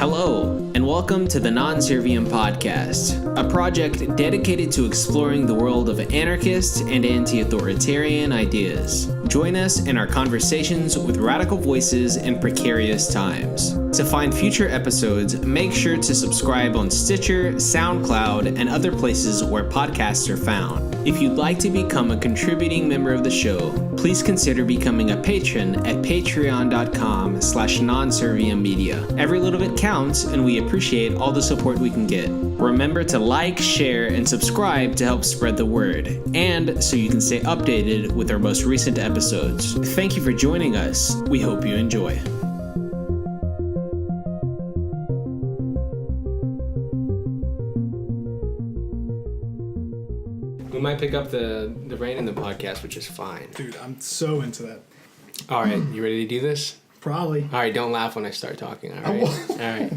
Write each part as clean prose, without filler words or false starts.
Hello, and welcome to the Non-Serviam podcast, a project dedicated to exploring the world of anarchist and anti-authoritarian ideas. Join us in our conversations with radical voices in precarious times. To find future episodes, make sure to subscribe on Stitcher, SoundCloud, and other places where podcasts are found. If you'd like to become a contributing member of the show, please consider becoming a patron at patreon.com/nonserviummedia. Every little bit counts, and we appreciate all the support we can get. Remember to like, share, and subscribe to help spread the word, and so you can stay updated with our most recent episodes. Thank you for joining us. We hope you enjoy. We might pick up the rain in the podcast, which is fine. Dude, I'm so into that. All right, you ready to do this? Probably. All right, don't laugh when I start talking, all right? All right.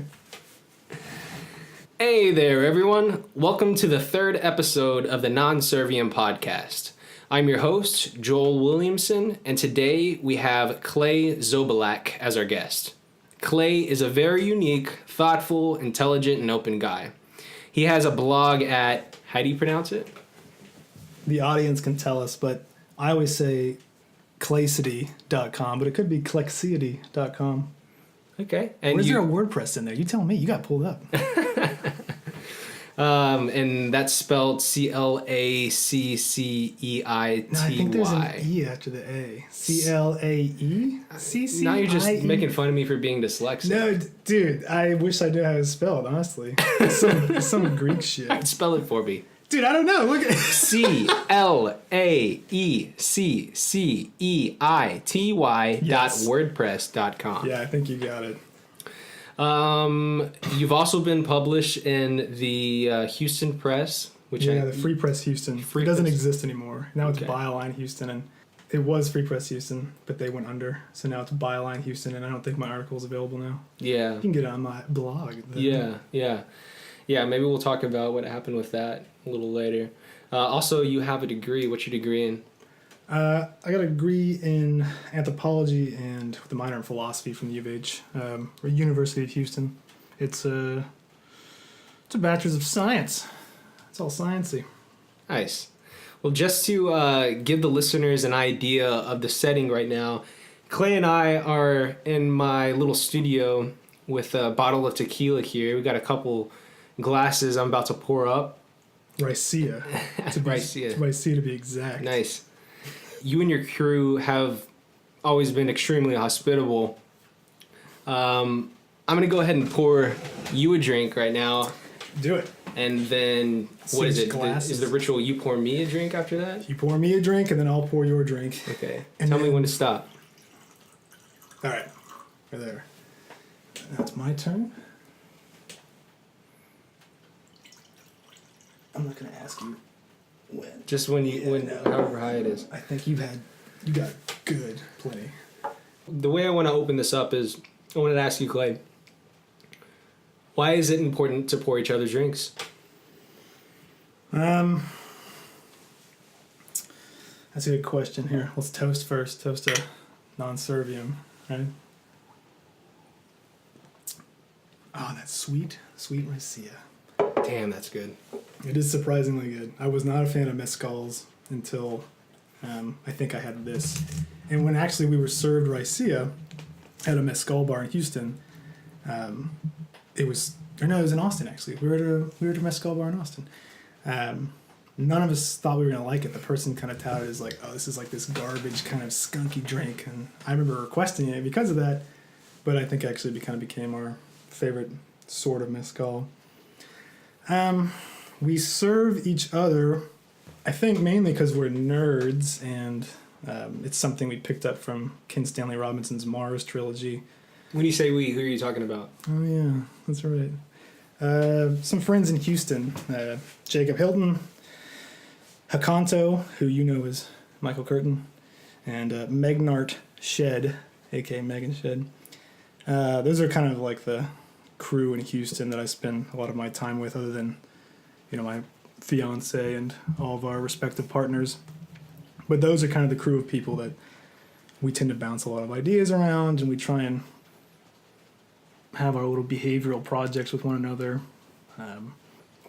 Hey there, everyone. Welcome to the third episode of the Non-Serviam podcast. I'm your host, Joel Williamson, and today we have Clay Zdobylak as our guest. Clay is a very unique, thoughtful, intelligent, and open guy. He has a blog at, how do you pronounce it? The audience can tell us, but I always say claycity.com, but it could be clexity.com. Okay. And Where's there a WordPress in there? You tell me. You got pulled up. And that's spelled CLACCEITY. No, I think there's an E after the A. CLAECCIE? Now you're just making fun of me for being dyslexic. No, dude, I wish I knew how it's spelled, honestly. Some Greek shit. Spell it for me. Dude, I don't know. Look at CLAECCEITY.wordpress.com. Yeah, I think you got it. You've also been published in the Houston Press, which the Free Press Houston. It doesn't exist anymore. Now it's Byline Houston, and it was Free Press Houston, but they went under. So now it's Byline Houston, and I don't think my article is available now. Yeah. You can get it on my blog. Yeah. Maybe we'll talk about what happened with that a little later. Also, you have a degree. What's your degree in? I got a degree in Anthropology and with a minor in philosophy from the U of H, University of Houston. It's a Bachelor of Science. It's all sciencey. Nice. Well, just to give the listeners an idea of the setting right now, Clay and I are in my little studio with a bottle of tequila here. We got a couple glasses I'm about to pour up. Ricea. Ricea to be exact. Nice. You and your crew have always been extremely hospitable. I'm going to go ahead and pour you a drink right now. Do it. And then, what is it? Is the ritual you pour me a drink after that? You pour me a drink, and then I'll pour your drink. Okay. Tell me when to stop. All right. Right there. Now it's my turn. I'm not going to ask you when. Just when however high it is. I think you got good plenty. The way I want to open this up is, I wanted to ask you, Clay, why is it important to pour each other drinks? That's a good question. Here, let's toast first. Toast to non-serviam, right? Oh, that's sweet Ricea. Damn, that's good. It is surprisingly good. I was not a fan of mezcals until I think I had this. And when actually we were served Ricea at a mezcal bar in Houston, it was in Austin actually. We were at a mezcal bar in Austin. None of us thought we were gonna like it. The person kind of touted as like, oh, this is like this garbage kind of skunky drink, and I remember requesting it because of that. But I think actually it kind of became our favorite sort of mezcal. We serve each other, I think mainly because we're nerds, and it's something we picked up from Ken Stanley Robinson's Mars trilogy. When you say we, who are you talking about? Oh yeah, that's right. Some friends in Houston, Jacob Hilton, Hakanto, who you know as Michael Curtin, and Megnart Shed, aka Megan Shed. Those are kind of like the crew in Houston that I spend a lot of my time with, other than my fiance and all of our respective partners. But those are kind of the crew of people that we tend to bounce a lot of ideas around, and we try and have our little behavioral projects with one another.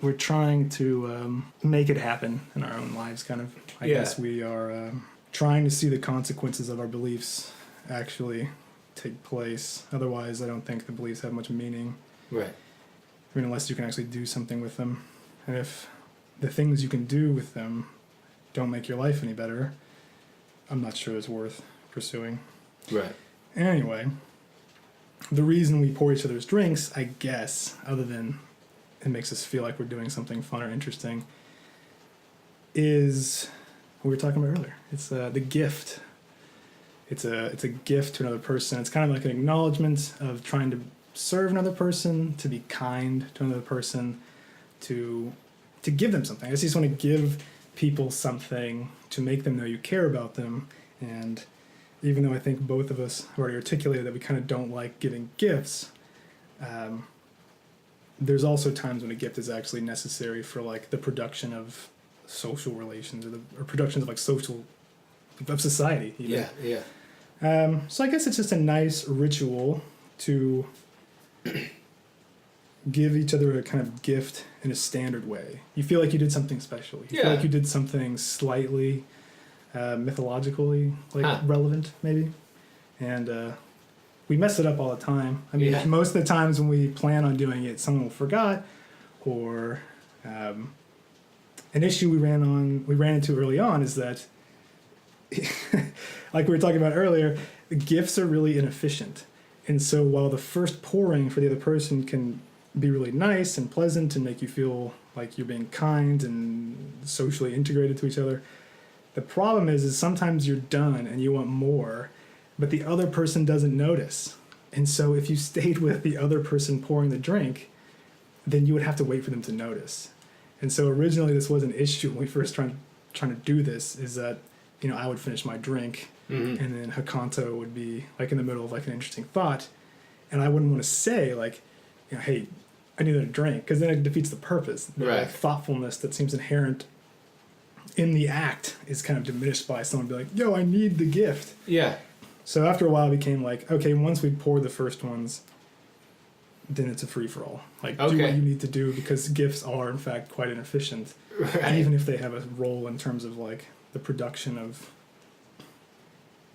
We're trying to make it happen in our own lives, kind of. I guess we are trying to see the consequences of our beliefs actually take place. Otherwise, I don't think the beliefs have much meaning. Right. I mean, unless you can actually do something with them. And if the things you can do with them don't make your life any better, I'm not sure it's worth pursuing. Right. Anyway, the reason we pour each other's drinks, I guess, other than it makes us feel like we're doing something fun or interesting, is what we were talking about earlier. It's the gift. It's a gift to another person. It's kind of like an acknowledgement of trying to serve another person, to be kind to another person, to give them something. I just want to give people something to make them know you care about them. And even though I think both of us have already articulated that we kind of don't like giving gifts, there's also times when a gift is actually necessary for like the production of social relations or productions of like of society. Even. Yeah. So I guess it's just a nice ritual to give each other a kind of gift in a standard way. You feel like you did something special. You feel like you did something slightly mythologically relevant, maybe. And we mess it up all the time. I mean, most of the times when we plan on doing it, someone will forgot, or an issue we ran into early on is that, like we were talking about earlier, gifts are really inefficient. And so while the first pouring for the other person can be really nice and pleasant and make you feel like you're being kind and socially integrated to each other, the problem is sometimes you're done and you want more, but the other person doesn't notice. And so if you stayed with the other person pouring the drink, then you would have to wait for them to notice. And so originally this was an issue when we first trying to do this, is that, you know, I would finish my drink, and then Hakanto would be like in the middle of like an interesting thought, and I wouldn't want to say like, you know, hey, I need a drink, because then it defeats the purpose. The like, thoughtfulness that seems inherent in the act is kind of diminished by someone being like, yo, I need the gift. Yeah. So after a while it became like, okay, once we pour the first ones, then it's a free-for-all. Like, do what you need to do, because gifts are, in fact, quite inefficient. Right. Even if they have a role in terms of, like, the production of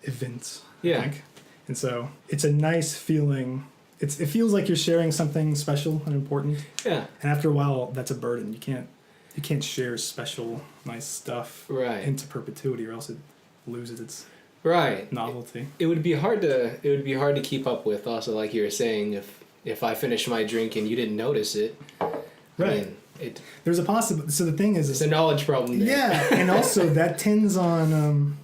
events, I think. And so it's a nice feeling. It feels like you're sharing something special and important. Yeah. And after a while, that's a burden. You can't share special, nice stuff into perpetuity, or else it loses its novelty. It would be hard to keep up with. Also, like you were saying, if I finished my drink and you didn't notice it, right? I mean, there's a possibility. So the thing is, it's a knowledge problem there. Yeah, and also that tends on.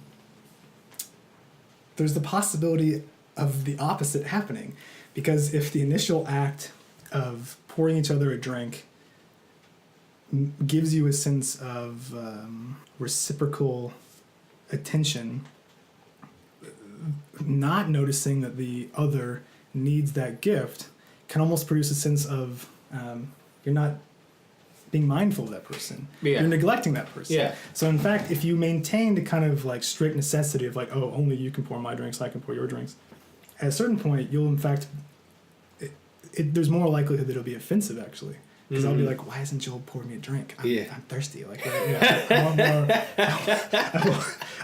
There's the possibility of the opposite happening, because if the initial act of pouring each other a drink gives you a sense of reciprocal attention, not noticing that the other needs that gift can almost produce a sense of you're not being mindful of that person. Yeah. You're neglecting that person. Yeah. So in fact, if you maintained a kind of like strict necessity of like, oh, only you can pour my drinks, I can pour your drinks, at a certain point, you'll in fact, there's more likelihood that it'll be offensive actually. Because I'll be like, why hasn't Joel poured me a drink? I'm thirsty. Like, I want more.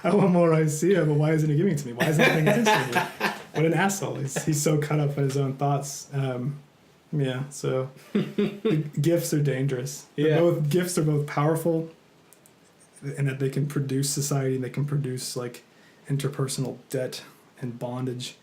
I want more Icea, but why isn't he giving it to me? Why isn't he paying attention to me? What an asshole! He's so caught up in his own thoughts. So gifts are dangerous. Yeah. Gifts are both powerful, and that they can produce society, and they can produce like interpersonal debt and bondage.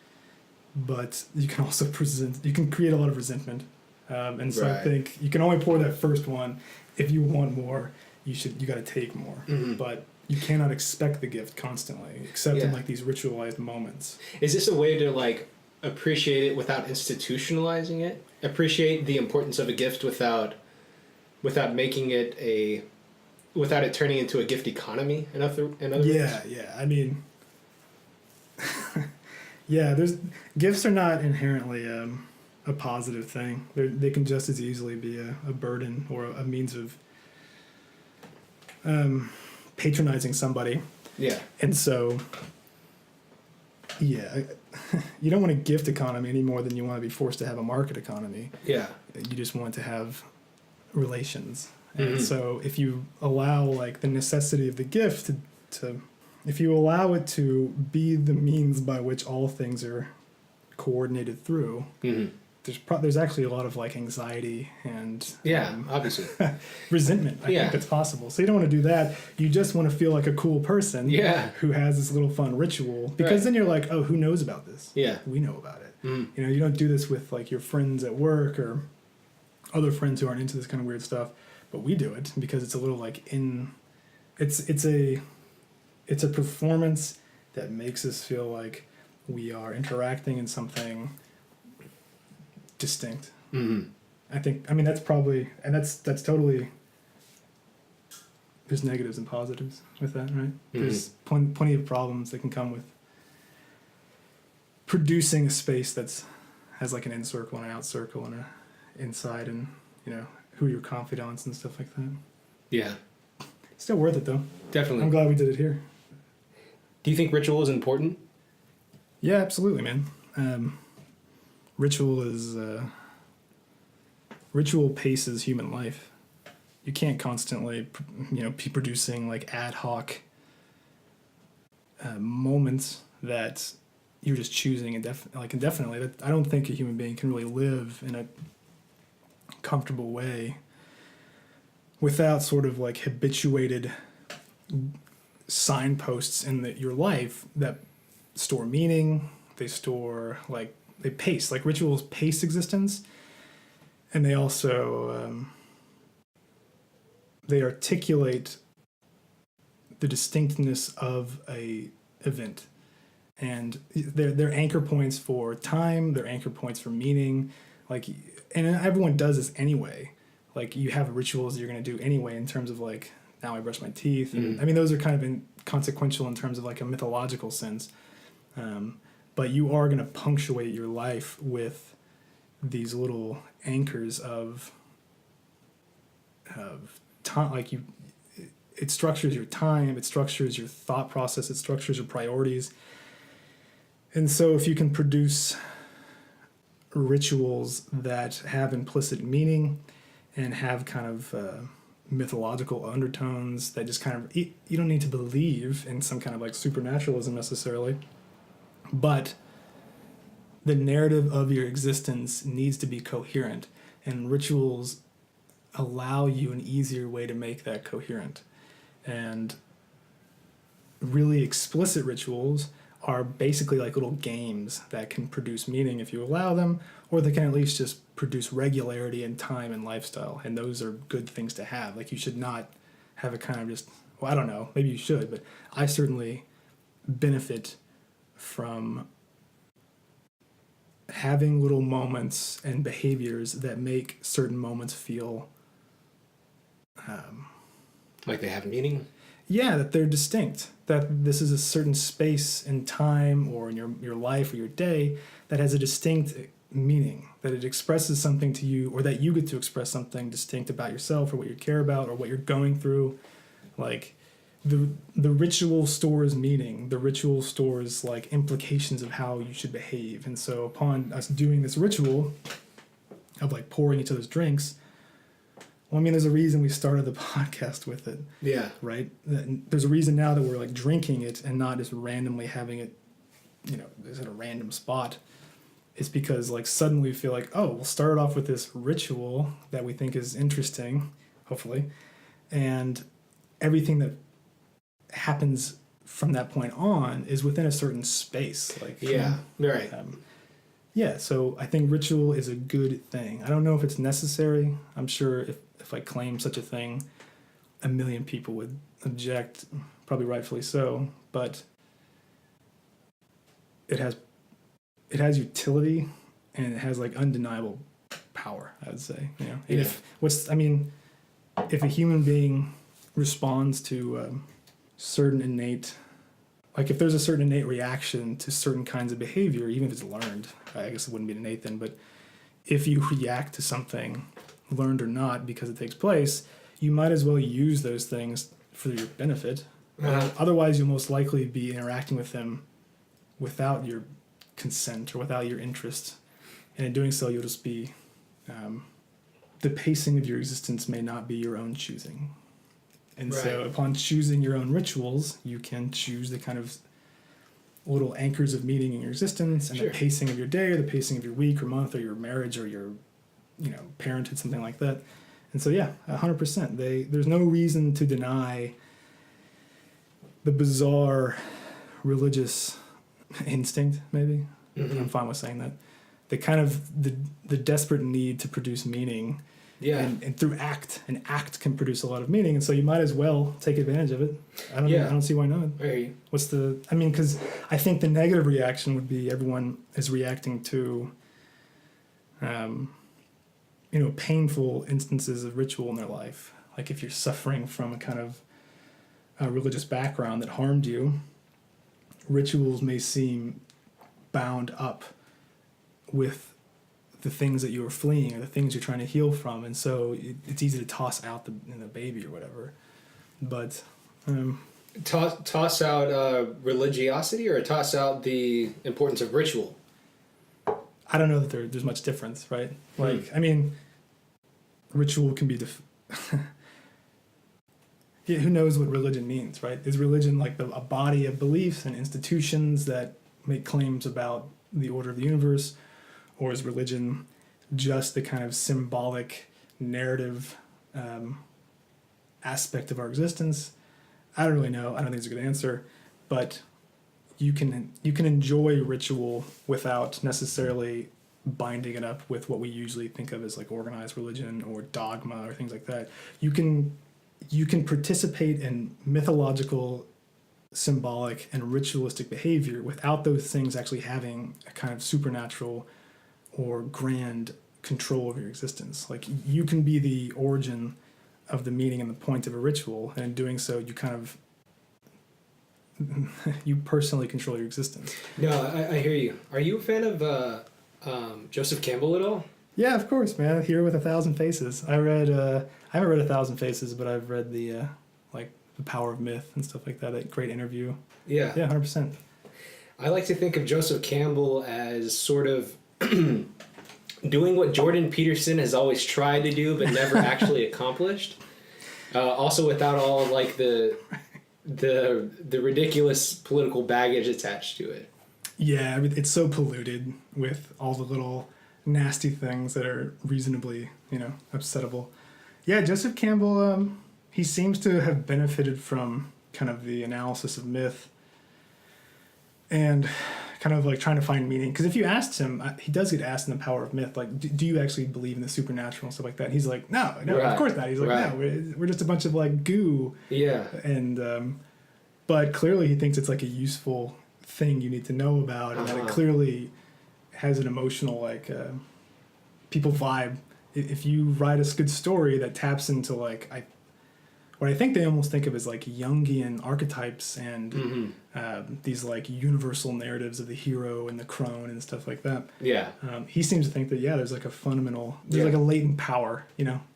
But you can also create a lot of resentment. And so I think you can only pour that first one. If you want more, you got to take more. Mm-hmm. But you cannot expect the gift constantly, except in like these ritualized moments. Is this a way to like appreciate it without institutionalizing it? Appreciate the importance of a gift without making it without it turning into a gift economy? In other words? Yeah. I mean, gifts are not inherently a positive thing. They can just as easily be a burden or a means of patronizing somebody. Yeah. And so Yeah. You don't want a gift economy any more than you want to be forced to have a market economy. Yeah. You just want to have relations. And so if you allow like the necessity of the gift to if you allow it to be the means by which all things are coordinated through, there's actually a lot of like anxiety and obviously resentment. I think that's possible. So you don't want to do that. You just want to feel like a cool person who has this little fun ritual, because then you're like, oh, who knows about this? Yeah, we know about it. You know, you don't do this with like your friends at work or other friends who aren't into this kind of weird stuff, but we do it because it's a little like it's a performance that makes us feel like we are interacting in something distinct. I mean, that's probably, and that's totally, there's negatives and positives with that, right? There's plenty of problems that can come with producing a space has like an in circle and an out circle and a inside, and you know, who are your confidants and stuff like that. Yeah. Still worth it though. Definitely. I'm glad we did it here. Do you think ritual is important? Yeah, absolutely, man. Ritual paces human life. You can't constantly, be producing like ad hoc moments that you're just choosing indefinitely. That I don't think a human being can really live in a comfortable way without sort of like habituated signposts in your life that store meaning. They store they pace, like rituals pace existence, and they also they articulate the distinctness of a event, and they're anchor points for time. They're anchor points for meaning. And everyone does this anyway. Like you have rituals you're going to do anyway in terms of like, now I brush my teeth. And, I mean, those are kind of inconsequential in terms of like a mythological sense. But you are going to punctuate your life with these little anchors of time. Like it structures your time, it structures your thought process, it structures your priorities. And so if you can produce rituals that have implicit meaning and have kind of mythological undertones that just kind of, you don't need to believe in some kind of like supernaturalism necessarily, but the narrative of your existence needs to be coherent, and rituals allow you an easier way to make that coherent. And really explicit rituals are basically like little games that can produce meaning if you allow them, or they can at least just produce regularity in time and lifestyle. And those are good things to have. Like you should not have a kind of just, well, I don't know, maybe you should, but I certainly benefit from having little moments and behaviors that make certain moments feel like they have meaning. Yeah, that they're distinct, that this is a certain space and time or in your life or your day that has a distinct meaning, that it expresses something to you, or that you get to express something distinct about yourself or what you care about or what you're going through. Like the ritual stores meaning, the ritual stores like implications of how you should behave. And so upon us doing this ritual of like pouring each other's drinks, well, I mean, there's a reason we started the podcast with it. Yeah. Right? There's a reason now that we're like drinking it and not just randomly having it, just at a random spot. It's because like suddenly we feel like, oh, we'll start off with this ritual that we think is interesting, hopefully. And everything that happens from that point on is within a certain space. Yeah, so I think ritual is a good thing. I don't know if it's necessary. I'm sure if I claim such a thing, a million people would object, probably rightfully so, but it has utility and it has like undeniable power, I would say. If a human being responds to certain innate, like if there's a certain innate reaction to certain kinds of behavior, even if it's learned, I guess it wouldn't be innate then, but if you react to something, learned or not, because it takes place, you might as well use those things for your benefit. Otherwise, you'll most likely be interacting with them without your consent or without your interest. And in doing so, you'll just be, the pacing of your existence may not be your own choosing. And so upon choosing your own rituals, you can choose the kind of little anchors of meaning in your existence and the pacing of your day or the pacing of your week or month or your marriage or your, parenthood, something like that. And so, 100%. There's no reason to deny the bizarre religious instinct, maybe. Mm-hmm. I'm fine with saying that. The kind of the desperate need to produce meaning. Yeah. And through an act can produce a lot of meaning, and so you might as well take advantage of it. I don't see why not. I hear you. Because I think the negative reaction would be everyone is reacting to, painful instances of ritual in their life. Like if you're suffering from a kind of religious background that harmed you, rituals may seem bound up with the things that you were fleeing or the things you're trying to heal from, and so it's easy to toss out the baby or whatever. But toss out religiosity or toss out the importance of ritual. I don't know that there's much difference, right? Ritual can be who knows what religion means, right? Is religion like a body of beliefs and institutions that make claims about the order of the universe? Or is religion just the kind of symbolic narrative aspect of our existence? I don't really know. I don't think it's a good answer. But you can enjoy ritual without necessarily binding it up with what we usually think of as like organized religion or dogma or things like that. You can participate in mythological, symbolic, and ritualistic behavior without those things actually having a kind of supernatural or grand control over your existence. Like you can be the origin of the meaning and the point of a ritual, and in doing so you kind of you personally control your existence. No, I hear you. Are you a fan of Joseph Campbell at all? Yeah, of course, man. Here with 1,000 Faces. I haven't read 1,000 Faces, but I've read the The Power of Myth and stuff like that. That great interview. Yeah. Yeah, 100%. I like to think of Joseph Campbell as sort of doing what Jordan Peterson has always tried to do but never actually accomplished. Also without all like the ridiculous political baggage attached to it. Yeah, it's so polluted with all the little nasty things that are reasonably, upsettable. Yeah, Joseph Campbell, he seems to have benefited from kind of the analysis of myth and kind of like trying to find meaning. Because if you asked him, he does get asked in The Power of Myth, like, do you actually believe in the supernatural and stuff like that? And he's like, no, right. Of course not. He's like, no, we're just a bunch of like goo. Yeah. And, but clearly he thinks it's like a useful thing you need to know about, and that it clearly has an emotional, like, people vibe. If you write a good story that taps into like, what I think they almost think of as like Jungian archetypes and these like universal narratives of the hero and the crone and stuff like that. Yeah. He seems to think that, there's like a fundamental, like a latent power,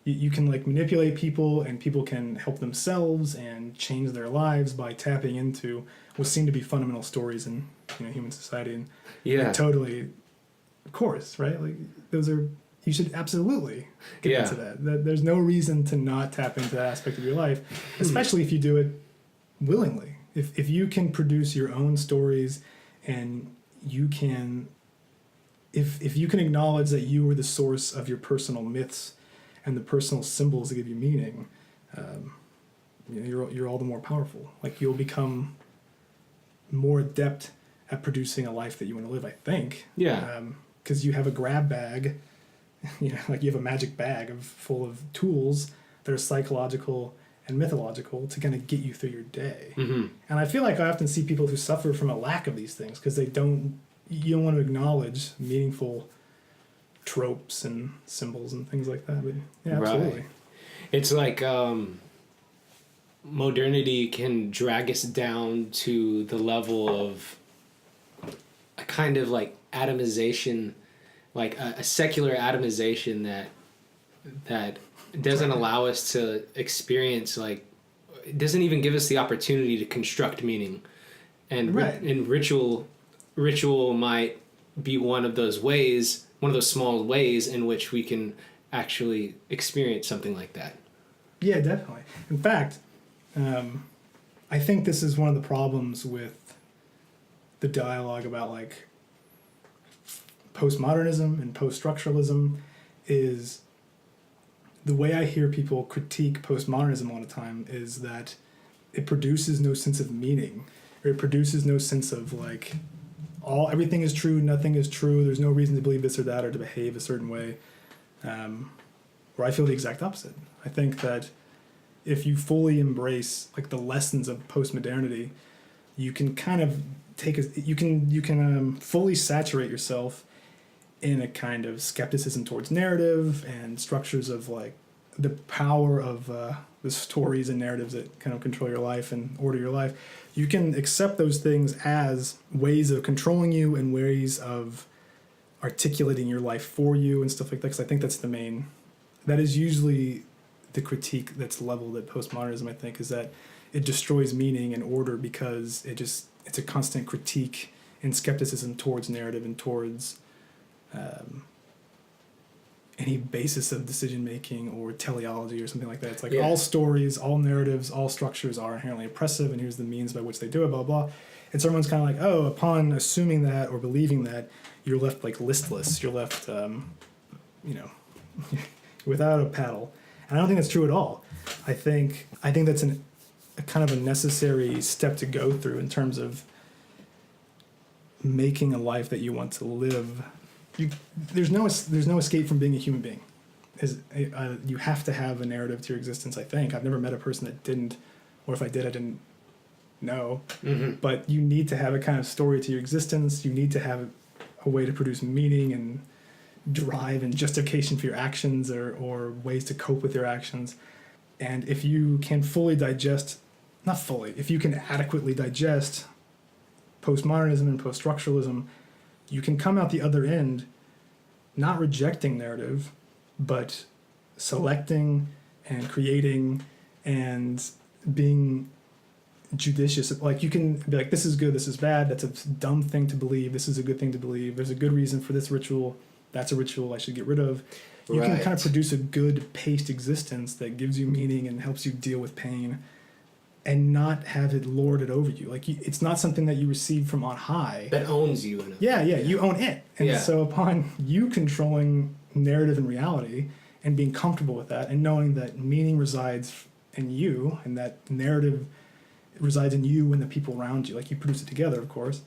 you can like manipulate people and people can help themselves and change their lives by tapping into what seem to be fundamental stories in human society. And totally, of course, right? Like those are, you should absolutely get into that. There's no reason to not tap into that aspect of your life, especially if you do it willingly. If you can produce your own stories and you can, if you can acknowledge that you are the source of your personal myths and the personal symbols that give you meaning, you're all the more powerful. Like you'll become more adept at producing a life that you want to live, I think. Yeah. Because you have a grab bag. Like you have a magic bag full of tools that are psychological and mythological to kind of get you through your day. Mm-hmm. And I feel like I often see people who suffer from a lack of these things because you don't want to acknowledge meaningful tropes and symbols and things like that. But yeah, absolutely. Right. It's like modernity can drag us down to the level of a kind of like atomization, like a secular atomization that doesn't allow us to experience, like, it doesn't even give us the opportunity to construct meaning. And right. And ritual ritual might be one of those ways, one of those small ways in which we can actually experience something like that. Yeah, definitely. In fact, I think this is one of the problems with the dialogue about like postmodernism and post-structuralism is the way I hear people critique postmodernism all the time is that it produces no sense of meaning, or it produces no sense of like everything is true, nothing is true, there's no reason to believe this or that or to behave a certain way. Where I feel the exact opposite. I think that if you fully embrace like the lessons of postmodernity, you can kind of you can fully saturate yourself in a kind of skepticism towards narrative and structures of like the power of the stories and narratives that kind of control your life and order your life. You can accept those things as ways of controlling you and ways of articulating your life for you and stuff like that. Because I think that is usually the critique that's leveled at postmodernism, I think, is that it destroys meaning and order because it's a constant critique and skepticism towards narrative and towards any basis of decision making or teleology or something like that. It's like all stories, all narratives, all structures are inherently oppressive, and here's the means by which they do it, blah, blah. And so everyone's kind of like, oh, upon assuming that or believing that, you're left like listless. You're left, without a paddle. And I don't think that's true at all. I think that's a kind of a necessary step to go through in terms of making a life that you want to live. There's no escape from being a human being. You have to have a narrative to your existence, I think. I've never met a person that didn't, or if I did, I didn't know. Mm-hmm. But you need to have a kind of story to your existence. You need to have a way to produce meaning and drive and justification for your actions or ways to cope with your actions. And if you can if you can adequately digest postmodernism and post-structuralism, you can come out the other end not rejecting narrative, but selecting and creating and being judicious. Like you can be like, this is good, this is bad, that's a dumb thing to believe, this is a good thing to believe, there's a good reason for this ritual, that's a ritual I should get rid of. You can kind of produce a good paced existence that gives you meaning and helps you deal with pain and not have it lorded over you. Like it's not something that you receive from on high. That owns you. Yeah, you own it. And so upon you controlling narrative and reality and being comfortable with that and knowing that meaning resides in you and that narrative resides in you and the people around you, like you produce it together, of course,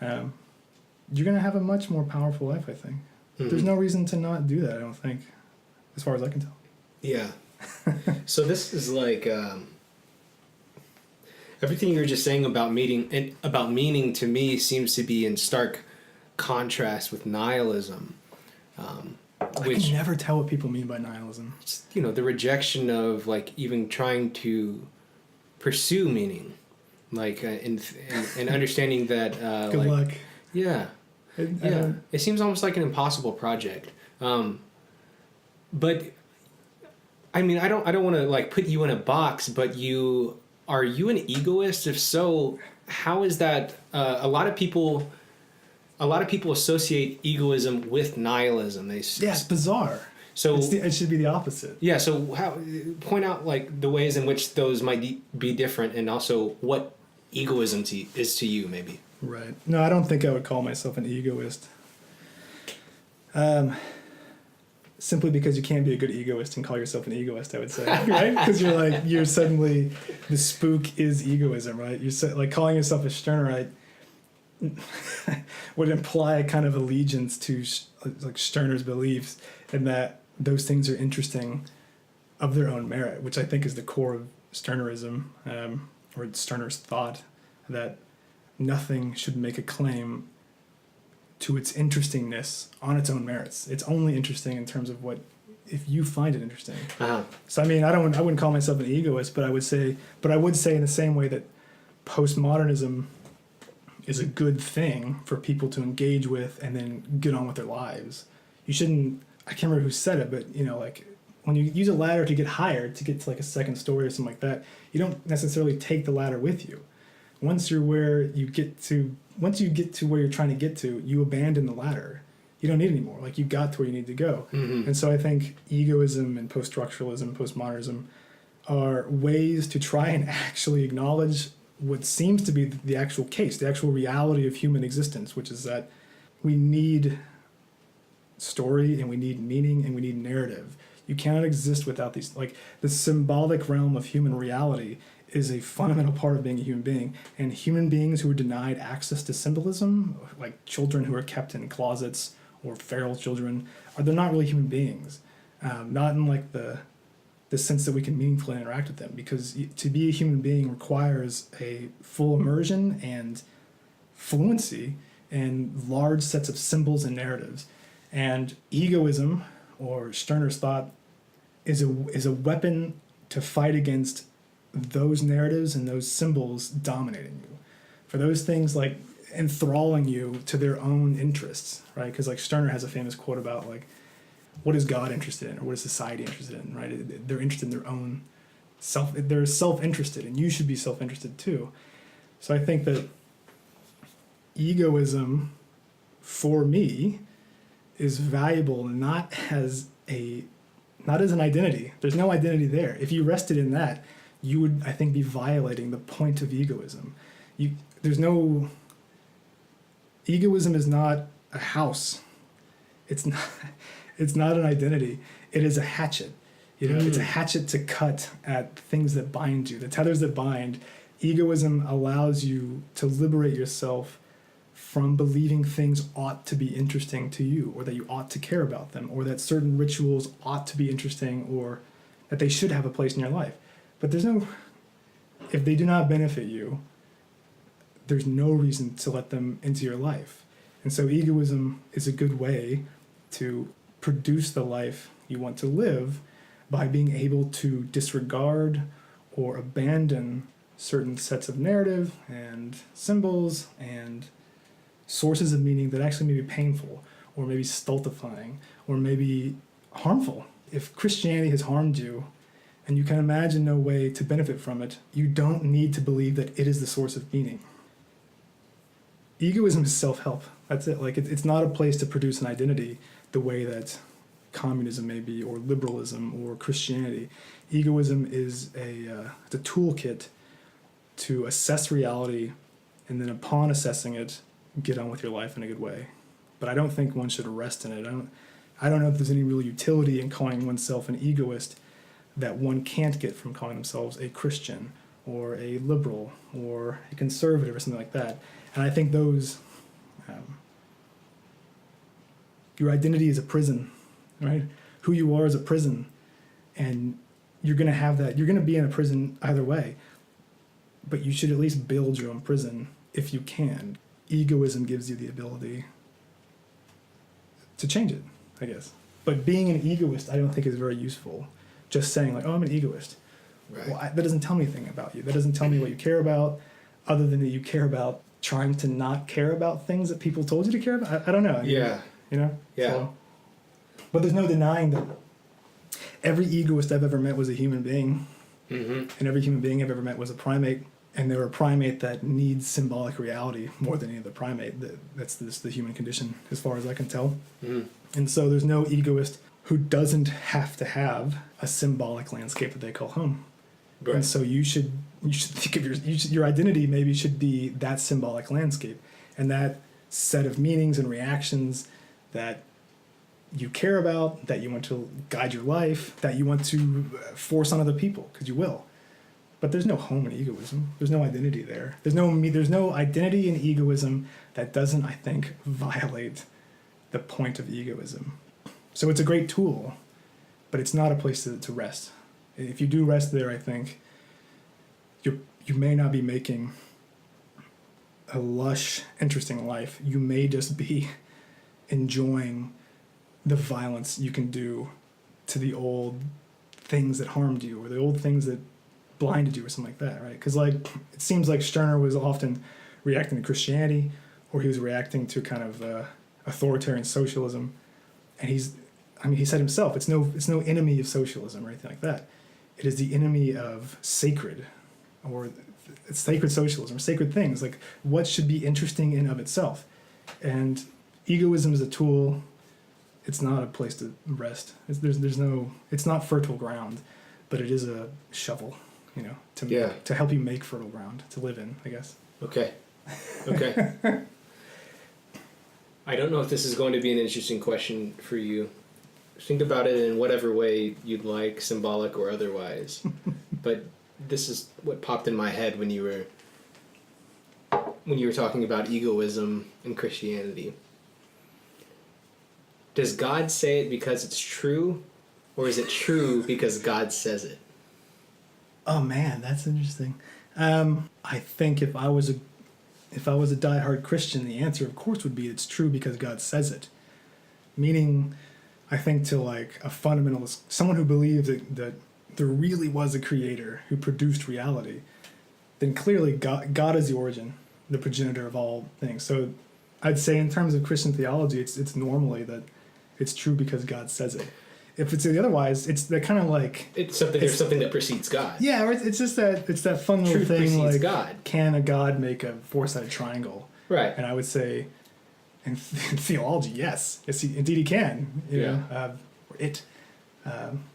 you're going to have a much more powerful life, I think. Mm-hmm. There's no reason to not do that, I don't think, as far as I can tell. Yeah. So this is like everything you were just saying about meaning to me seems to be in stark contrast with nihilism. I can never tell what people mean by nihilism. The rejection of like even trying to pursue meaning, like and understanding that. Good luck. Yeah. It seems almost like an impossible project. But I mean, I don't want to like put you in a box, but are you an egoist? If so, how is that? A lot of people associate egoism with nihilism. It's bizarre. So it should be the opposite. Yeah. So point out like the ways in which those might be different, and also what egoism is to you, maybe. Right. No, I don't think I would call myself an egoist. Simply because you can't be a good egoist and call yourself an egoist, I would say, right? Because you're suddenly, the spook is egoism, right? You're like calling yourself a Stirnerite would imply a kind of allegiance to like Stirner's beliefs, and that those things are interesting of their own merit, which I think is the core of Stirnerism, or Stirner's thought, that nothing should make a claim to its interestingness on its own merits. It's only interesting in terms of if you find it interesting. Uh-huh. So I mean, I wouldn't call myself an egoist, but I would say in the same way that postmodernism is a good thing for people to engage with and then get on with their lives. You shouldn't. I can't remember who said it, but like when you use a ladder to get higher, to get to like a second story or something like that, you don't necessarily take the ladder with you. once you get to where you're trying to get to, you abandon the ladder. You don't need anymore. Like, you got to where you need to go. Mm-hmm. And so I think egoism and post-structuralism, postmodernism are ways to try and actually acknowledge what seems to be the actual case, the actual reality of human existence, which is that we need story and we need meaning and we need narrative. You cannot exist without these. Like, the symbolic realm of human reality is a fundamental part of being a human being. And human beings who are denied access to symbolism, like children who are kept in closets or feral children, they're not really human beings. Not in like the sense that we can meaningfully interact with them, because to be a human being requires a full immersion and fluency in large sets of symbols and narratives. And egoism, or Stirner's thought, is a weapon to fight against those narratives and those symbols dominating you, for those things like enthralling you to their own interests, right? Because like Stirner has a famous quote about like, what is God interested in, or what is society interested in, right? They're interested in their own self. They're self-interested, and you should be self-interested too. So I think that egoism, for me, is valuable not as an identity. There's no identity there. If you rested in that, you would, I think, be violating the point of egoism. Egoism is not a house. It's not an identity. It is a hatchet. It's a hatchet to cut at things that bind you, the tethers that bind. Egoism allows you to liberate yourself from believing things ought to be interesting to you, or that you ought to care about them, or that certain rituals ought to be interesting, or that they should have a place in your life. But if they do not benefit you, there's no reason to let them into your life. And so egoism is a good way to produce the life you want to live by being able to disregard or abandon certain sets of narrative and symbols and sources of meaning that actually may be painful, or maybe stultifying, or maybe harmful. If Christianity has harmed you and you can imagine no way to benefit from it, you don't need to believe that it is the source of meaning. Egoism is self-help. That's it. Like, it's not a place to produce an identity the way that communism may be, or liberalism, or Christianity. Egoism is it's a toolkit to assess reality, and then upon assessing it, get on with your life in a good way. But I don't think one should rest in it. I don't know if there's any real utility in calling oneself an egoist that one can't get from calling themselves a Christian or a liberal or a conservative or something like that. And I think those, your identity is a prison, right? Who you are is a prison, and you're going to have that. You're going to be in a prison either way, but you should at least build your own prison if you can. Egoism gives you the ability to change it, I guess. But being an egoist, I don't think is very useful. Just saying like, oh, I'm an egoist. Right. Well, that doesn't tell me anything about you. That doesn't tell me what you care about, other than that you care about trying to not care about things that people told you to care about. I don't know. Yeah. You know? Yeah. So, but there's no denying that every egoist I've ever met was a human being. Mm-hmm. And every human being I've ever met was a primate. And they're a primate that needs symbolic reality more than any other primate. That's the human condition, as far as I can tell. Mm. And so there's no egoist who doesn't have to have a symbolic landscape that they call home. Right. And so you should think of your identity maybe should be that symbolic landscape, and that set of meanings and reactions that you care about, that you want to guide your life, that you want to force on other people, because you will. But there's no home in egoism. There's no identity there. There's no identity in egoism that doesn't, I think, violate the point of egoism. So it's a great tool, but it's not a place to rest. If you do rest there, I think you may not be making a lush, interesting life. You may just be enjoying the violence you can do to the old things that harmed you, or the old things that blinded you, or something like that, right? Because like it seems like Stirner was often reacting to Christianity, or he was reacting to kind of authoritarian socialism, and he said himself, it's no enemy of socialism or anything like that. It is the enemy of sacred, or sacred socialism, or sacred things, like what should be interesting in of itself. And egoism is a tool. It's not a place to rest. It's not fertile ground, but it is a shovel, to help you make fertile ground to live in, I guess. Okay. I don't know if this is going to be an interesting question for you. Think about it in whatever way you'd like, symbolic or otherwise. But this is what popped in my head when you were talking about egoism and Christianity. Does God say it because it's true, or is it true because God says it? Oh man, that's interesting. I think if I was a diehard Christian, the answer, of course, would be it's true because God says it. Meaning, I think to like a fundamentalist, someone who believes that there really was a creator who produced reality, then clearly God is the origin, the progenitor of all things. So I'd say in terms of Christian theology, it's normally that it's true because God says it. If it's otherwise, it's that kind of like there's something that precedes God. Yeah, or it's just that fun little Truth thing precedes like God. Can a God make a four-sided triangle? Right. And I would say in theology, yes, indeed he can. Or it.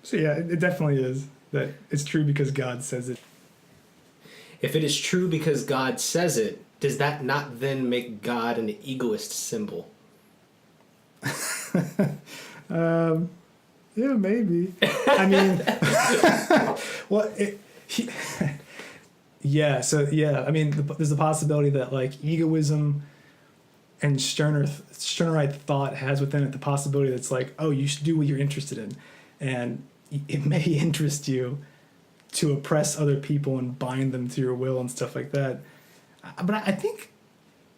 So yeah, it definitely is that it's true because God says it. If it is true because God says it, does that not then make God an egoist symbol? Yeah, maybe. I mean, well, I mean, there's a possibility that like egoism and Stirnerite thought has within it the possibility that's like, oh, you should do what you're interested in, and it may interest you to oppress other people and bind them to your will and stuff like that. But I think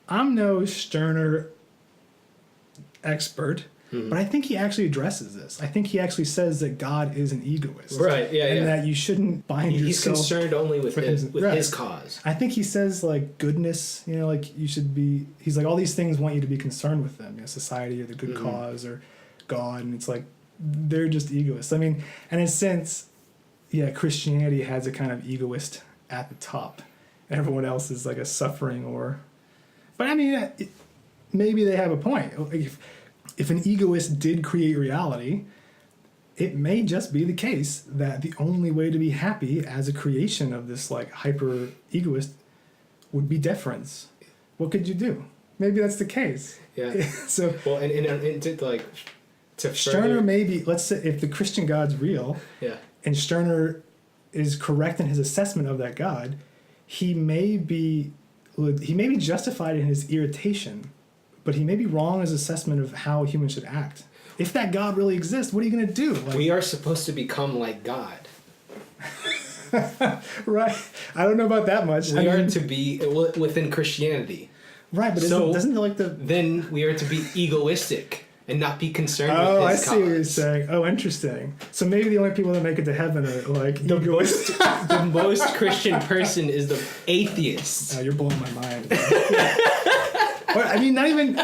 I'm no Stirner expert. But I think he actually addresses this. I think he actually says that God is an egoist. Right, yeah, and that you shouldn't bind yourself. He's concerned only with his cause. I think he says, like, goodness, like, you should be... He's like, all these things want you to be concerned with them. Society or the good cause or God. And it's like, they're just egoists. I mean, and in a sense, Christianity has a kind of egoist at the top. Everyone else is like a suffering or... But I mean, maybe they have a point. If an egoist did create reality, it may just be the case that the only way to be happy as a creation of this like hyper egoist would be deference. What could you do? Maybe that's the case. Yeah. So well, and to like to Stirner maybe, let's say if the Christian God's real, and Stirner is correct in his assessment of that God, he may be justified in his irritation. But he may be wrong in his assessment of how humans should act. If that God really exists, what are you going to do? Like, we are supposed to become like God. Right. I don't know about that much. We are to be within Christianity. Right, but doesn't it like the... Then we are to be egoistic and not be concerned with his cause. I see what you're saying. Oh, interesting. So maybe the only people that make it to heaven are like egoists. The most Christian person is the atheist. Oh, you're blowing my mind. I mean, not even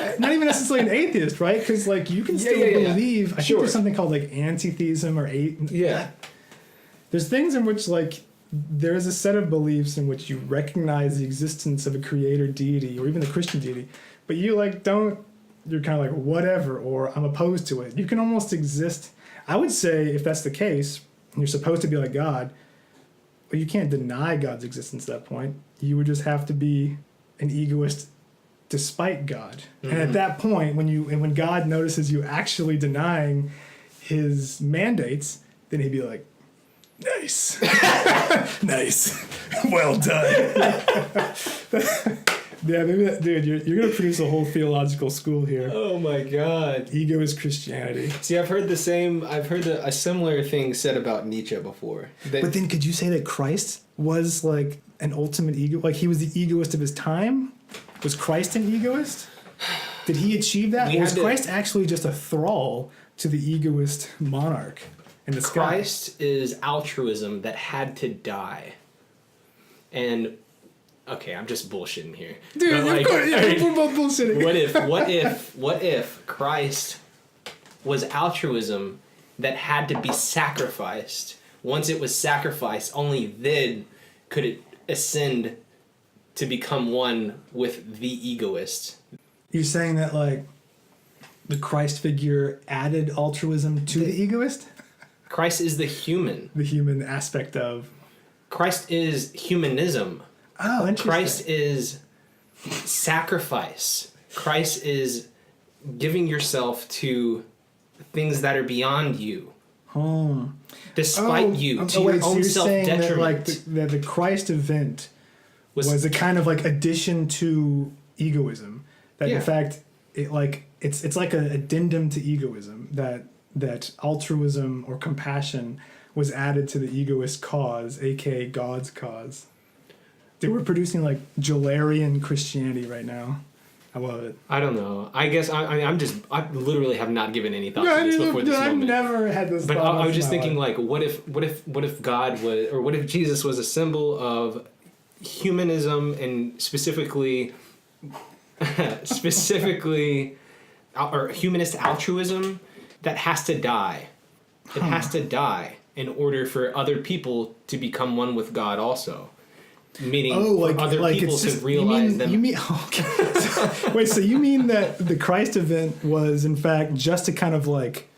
necessarily an atheist, right? Because like you can still believe. I think there's something called like anti-theism or There's things in which like there is a set of beliefs in which you recognize the existence of a creator deity or even the Christian deity, but you like don't. You're kind of like whatever, or I'm opposed to it. You can almost exist. I would say if that's the case, and you're supposed to be like God, well, you can't deny God's existence at that point. You would just have to be an egoist despite God. And at that point, when God notices you actually denying his mandates, then he'd be like, nice. Nice. Well done. Yeah, maybe that, dude, you're going to produce a whole theological school here. Oh my God. Ego is Christianity. See, I've heard a similar thing said about Nietzsche before. But then could you say that Christ was like an ultimate ego? Like he was the egoist of his time? Was Christ an egoist? Did he achieve that? Or was Christ actually just a thrall to the egoist monarch in the sky? Christ is altruism that had to die. And, okay, I'm just bullshitting here. Dude, like, we're both bullshitting. What if Christ was altruism that had to be sacrificed? Once it was sacrificed, only then could it ascend to become one with the egoist. You're saying that, like, the Christ figure added altruism to the egoist? Christ is the human. The human aspect of... Christ is humanism. Oh, interesting. Christ is sacrifice. Christ is giving yourself to things that are beyond you. Despite you, to your own self-detriment. That the Christ event was a kind of like addition to egoism. That in fact, it's like an addendum to egoism. That altruism or compassion was added to the egoist cause, aka God's cause. Dude, we're producing like Jalarian Christianity right now. I love it. I don't know. I guess I literally have not given any thought to this before this moment. I've never had this but thought. I was just thinking, like, what if God was, or what if Jesus was a symbol of humanism and specifically or humanist altruism that has to die. It has to die in order for other people to become one with God also. Meaning other people to realize them. You mean wait, so you mean that the Christ event was in fact just a kind of like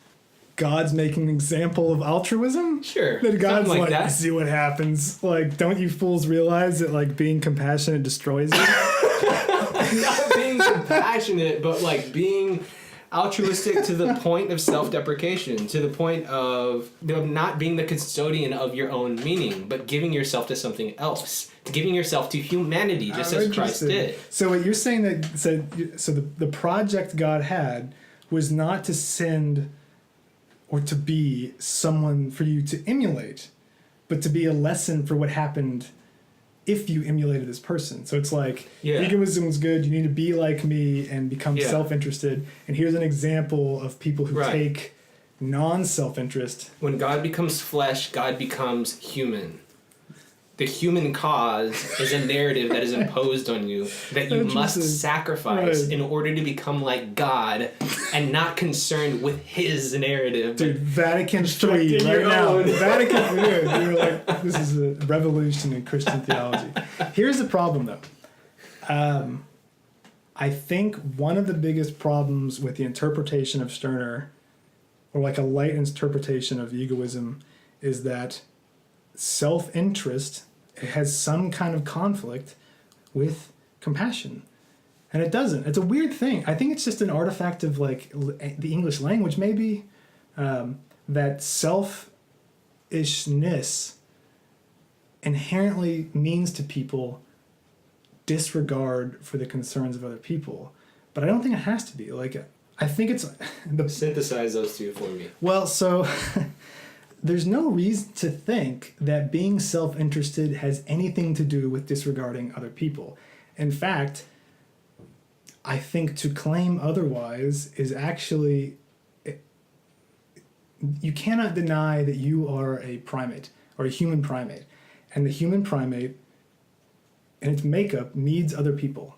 God's making an example of altruism? Sure. That God's like that. See what happens. Like, don't you fools realize that like being compassionate destroys you? Not being compassionate, but like being altruistic to the point of self-deprecation, to the point of not being the custodian of your own meaning, but giving yourself to something else, to giving yourself to humanity, just as Christ did. So what you're saying the project God had was not to send or to be someone for you to emulate, but to be a lesson for what happened if you emulated this person. So it's like, egoism was good, you need to be like me and become self-interested. And here's an example of people who take non-self-interest. When God becomes flesh, God becomes human. The human cause is a narrative that is imposed on you that you must sacrifice in order to become like God and not concerned with his narrative. Dude, Vatican III right now. Vatican III. You're like, this is a revolution in Christian theology. Here's the problem, though. I think one of the biggest problems with the interpretation of Stirner, or like a light interpretation of egoism, is that self-interest has some kind of conflict with compassion. And it doesn't. It's a weird thing. I think it's just an artifact of like the English language, maybe, that selfishness inherently means to people disregard for the concerns of other people. But I don't think it has to be. Like, I think it's... Synthesize those two for me. Well, so... There's no reason to think that being self-interested has anything to do with disregarding other people. In fact, I think to claim otherwise is actually... You cannot deny that you are a primate, or a human primate. And the human primate, in its makeup, needs other people.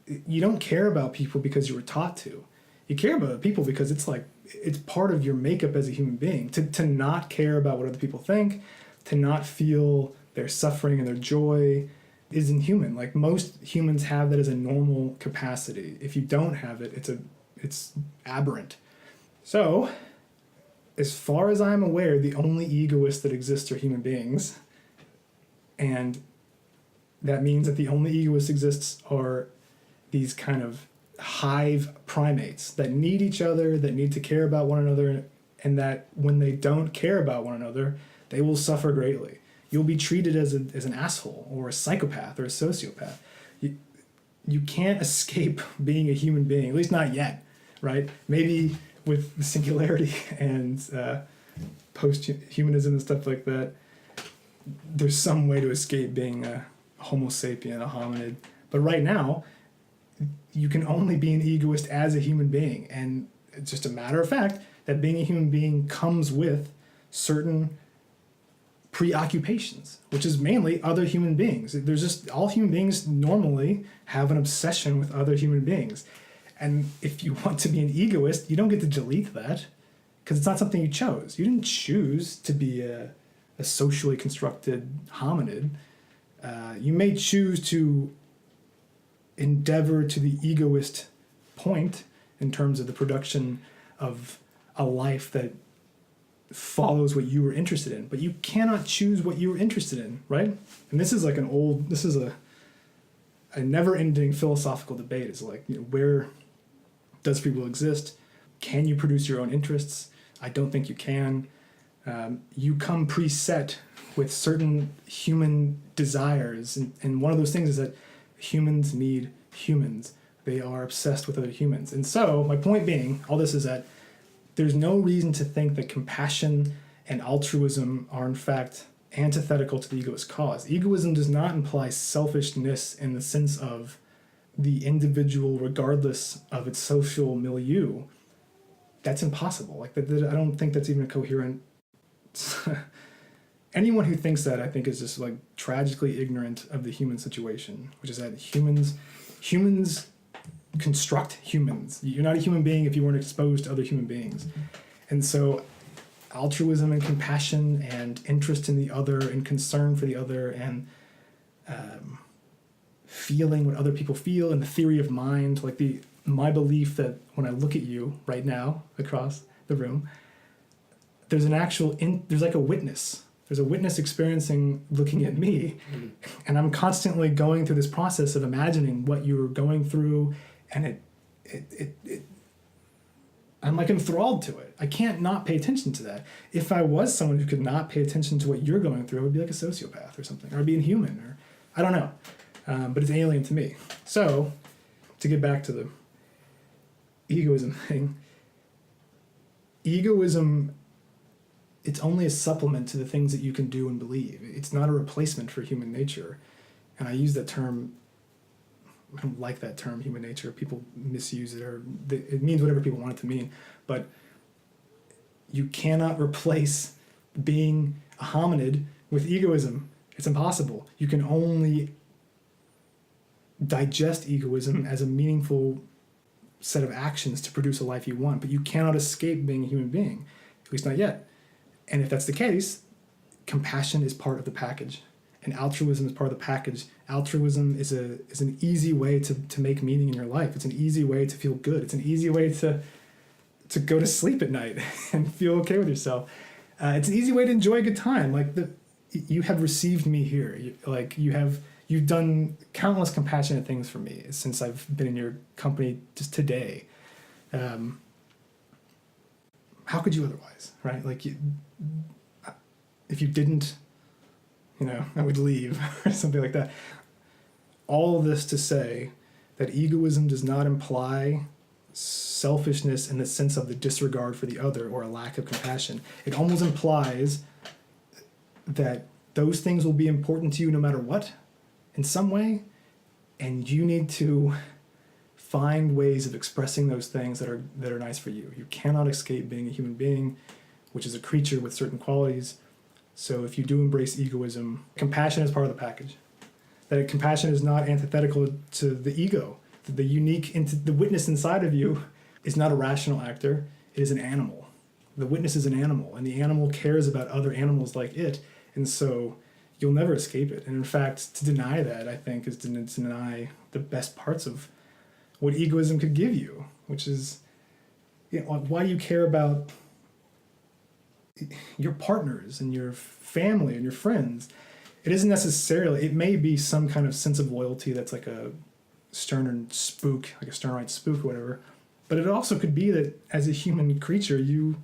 You don't care about people because you were taught to. You care about people because it's like, it's part of your makeup as a human being. To not care about what other people think, to not feel their suffering and their joy is inhuman. Like, most humans have that as a normal capacity. If you don't have it, it's aberrant. So, as far as I'm aware, the only egoists that exist are human beings. And that means that the only egoists exists are these kind of hive primates that need each other, that need to care about one another, and that when they don't care about one another, they will suffer greatly. You'll be treated as an asshole or a psychopath or a sociopath. You can't escape being a human being, at least not yet, right? Maybe with the singularity and post-humanism and stuff like that, there's some way to escape being a homo sapien, a hominid. But right now, you can only be an egoist as a human being. And it's just a matter of fact that being a human being comes with certain preoccupations, which is mainly other human beings. There's just, all human beings normally have an obsession with other human beings. And if you want to be an egoist, you don't get to delete that because it's not something you chose. You didn't choose to be a socially constructed hominid. You may choose to endeavor to the egoist point in terms of the production of a life that follows what you were interested in, but you cannot choose what you were interested in, right? And this is like a never-ending philosophical debate. Is like, where does free will exist? Can you produce your own interests? I don't think you can. You come preset with certain human desires, and one of those things is that humans need humans. They are obsessed with other humans. And so, my point being, all this is that there's no reason to think that compassion and altruism are in fact antithetical to the egoist cause. Egoism does not imply selfishness in the sense of the individual regardless of its social milieu. That's impossible. Like, I don't think that's even a coherent... Anyone who thinks that, I think, is just like tragically ignorant of the human situation, which is that humans construct humans. You're not a human being if you weren't exposed to other human beings. And so altruism and compassion and interest in the other and concern for the other and feeling what other people feel and the theory of mind, like my belief that when I look at you right now across the room, there's there's like a witness. There's a witness experiencing looking at me, and I'm constantly going through this process of imagining what you're going through, and I'm like enthralled to it. I can't not pay attention to that. If I was someone who could not pay attention to what you're going through, I would be like a sociopath or something, or be inhuman, or I don't know. But it's alien to me. So, to get back to the egoism thing, egoism, it's only a supplement to the things that you can do and believe. It's not a replacement for human nature. And I use that term, I don't like that term, human nature. People misuse it, or it means whatever people want it to mean. But you cannot replace being a hominid with egoism. It's impossible. You can only digest egoism as a meaningful set of actions to produce a life you want. But you cannot escape being a human being, at least not yet. And if that's the case, compassion is part of the package, and altruism is part of the package. Altruism is an easy way to make meaning in your life. It's an easy way to feel good. It's an easy way to go to sleep at night and feel okay with yourself. It's an easy way to enjoy a good time. Like you have received me here. You've done countless compassionate things for me since I've been in your company just today. How could you otherwise, right? Like, if you didn't, I would leave or something like that. All of this to say that egoism does not imply selfishness in the sense of the disregard for the other or a lack of compassion. It almost implies that those things will be important to you no matter what, in some way, and you need to find ways of expressing those things that are nice for you. You cannot escape being a human being, which is a creature with certain qualities. So if you do embrace egoism, compassion is part of the package. That compassion is not antithetical to the ego. The witness inside of you is not a rational actor. It is an animal. The witness is an animal, and the animal cares about other animals like it, and so you'll never escape it. And in fact, to deny that, I think, is to deny the best parts of what egoism could give you, which is, why do you care about your partners and your family and your friends? It isn't necessarily, it may be some kind of sense of loyalty that's like a Sternrite spook or whatever, but it also could be that as a human creature, you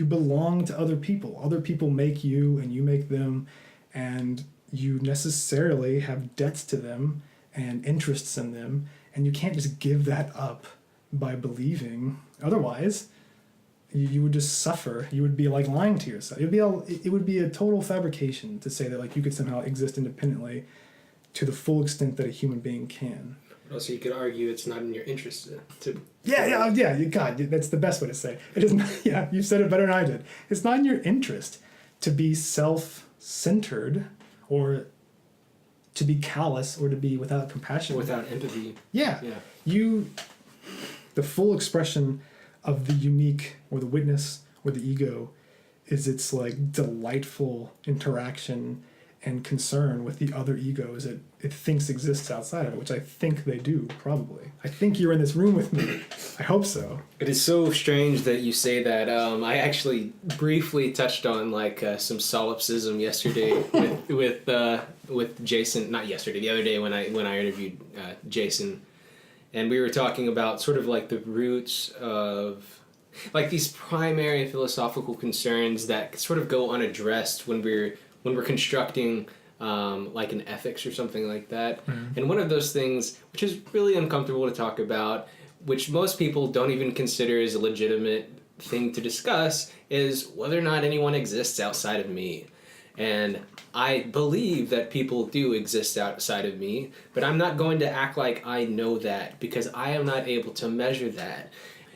belong to other people. Other people make you and you make them, and you necessarily have debts to them and interests in them, and you can't just give that up by believing. Otherwise, you would just suffer. You would be like lying to yourself. It would be a total fabrication to say that like you could somehow exist independently to the full extent that a human being can. But also, you could argue it's not in your interest to. Yeah. God, that's the best way to say it. It is not. Yeah, you said it better than I did. It's not in your interest to be self-centered or to be callous or to be without compassion. Without empathy. Yeah. The full expression of the unique or the witness or the ego is its like delightful interaction and concern with the other egos it thinks exists outside of it, which I think they do, probably. I think you're in this room with me. I hope so. It is so strange that you say that. I actually briefly touched on some solipsism yesterday with Jason. Not yesterday, the other day when I interviewed Jason, and we were talking about sort of like the roots of like these primary philosophical concerns that sort of go unaddressed when we're constructing like an ethics or something like that. Mm-hmm. And one of those things, which is really uncomfortable to talk about, which most people don't even consider as a legitimate thing to discuss, is whether or not anyone exists outside of me. And I believe that people do exist outside of me, but I'm not going to act like I know that because I am not able to measure that.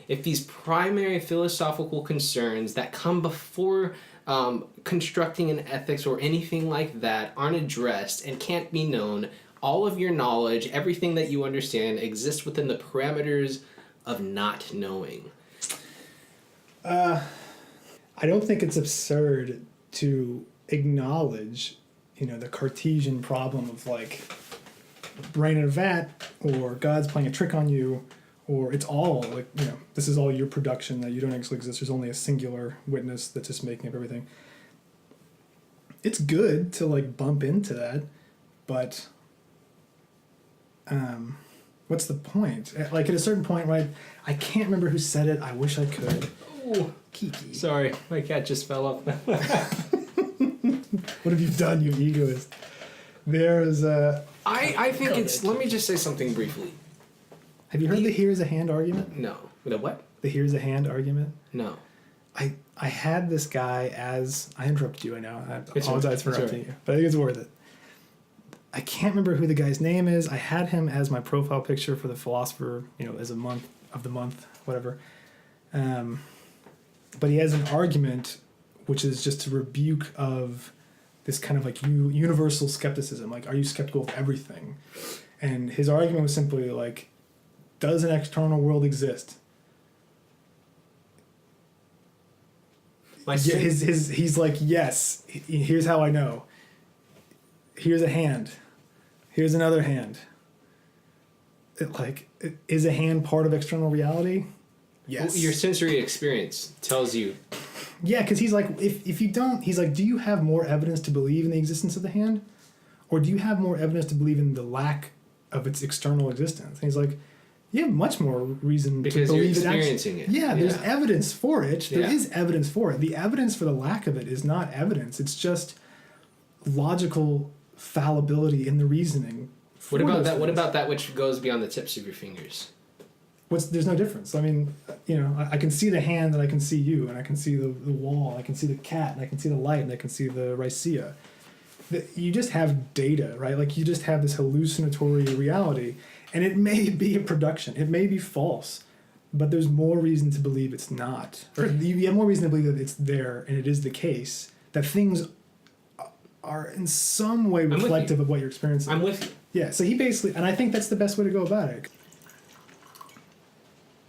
If these primary philosophical concerns that come before constructing an ethics or anything like that aren't addressed and can't be known, all of your knowledge, everything that you understand, exists within the parameters of not knowing. I don't think it's absurd to acknowledge, the Cartesian problem of like brain in a vat, or God's playing a trick on you, or it's all like, this is all your production, that you don't actually exist. There's only a singular witness that's just making up everything. It's good to like bump into that, but what's the point? Like at a certain point, right? I can't remember who said it. I wish I could. Oh, Kiki. Sorry, my cat just fell off. What have you done, you egoist? There's I think it's... Let me just say something briefly. Have you heard the here's a hand argument? No. The what? The here's a hand argument? No. I had this guy as... I interrupted you, I know. I apologize for interrupting right. you. But I think it's worth it. I can't remember who the guy's name is. I had him as my profile picture for the philosopher, as a month of the month, whatever. But he has an argument which is just a rebuke of this kind of like universal skepticism. Like, are you skeptical of everything? And his argument was simply like, does an external world exist? He's like, yes. Here's how I know. Here's a hand. Here's another hand. Is a hand part of external reality? Yes. Well, your sensory experience tells you. Yeah, because he's like, if you don't, he's like, do you have more evidence to believe in the existence of the hand? Or do you have more evidence to believe in the lack of its external existence? And he's like, you have much more reason because to believe you're experiencing it. Yeah, there's evidence for it. There Yeah. is evidence for it. The evidence for the lack of it is not evidence. It's just logical fallibility in the reasoning. What about that? What about that which goes beyond the tips of your fingers? There's no difference. I mean, I can see the hand and I can see you, and I can see the wall, I can see the cat, and I can see the light, and I can see the ricea. You just have data, right? Like, you just have this hallucinatory reality, and it may be a production. It may be false, but there's more reason to believe it's not. Or you have more reason to believe that it's there, and it is the case, that things are in some way reflective of what you're experiencing. I'm with you. Yeah, so he basically, and I think that's the best way to go about it.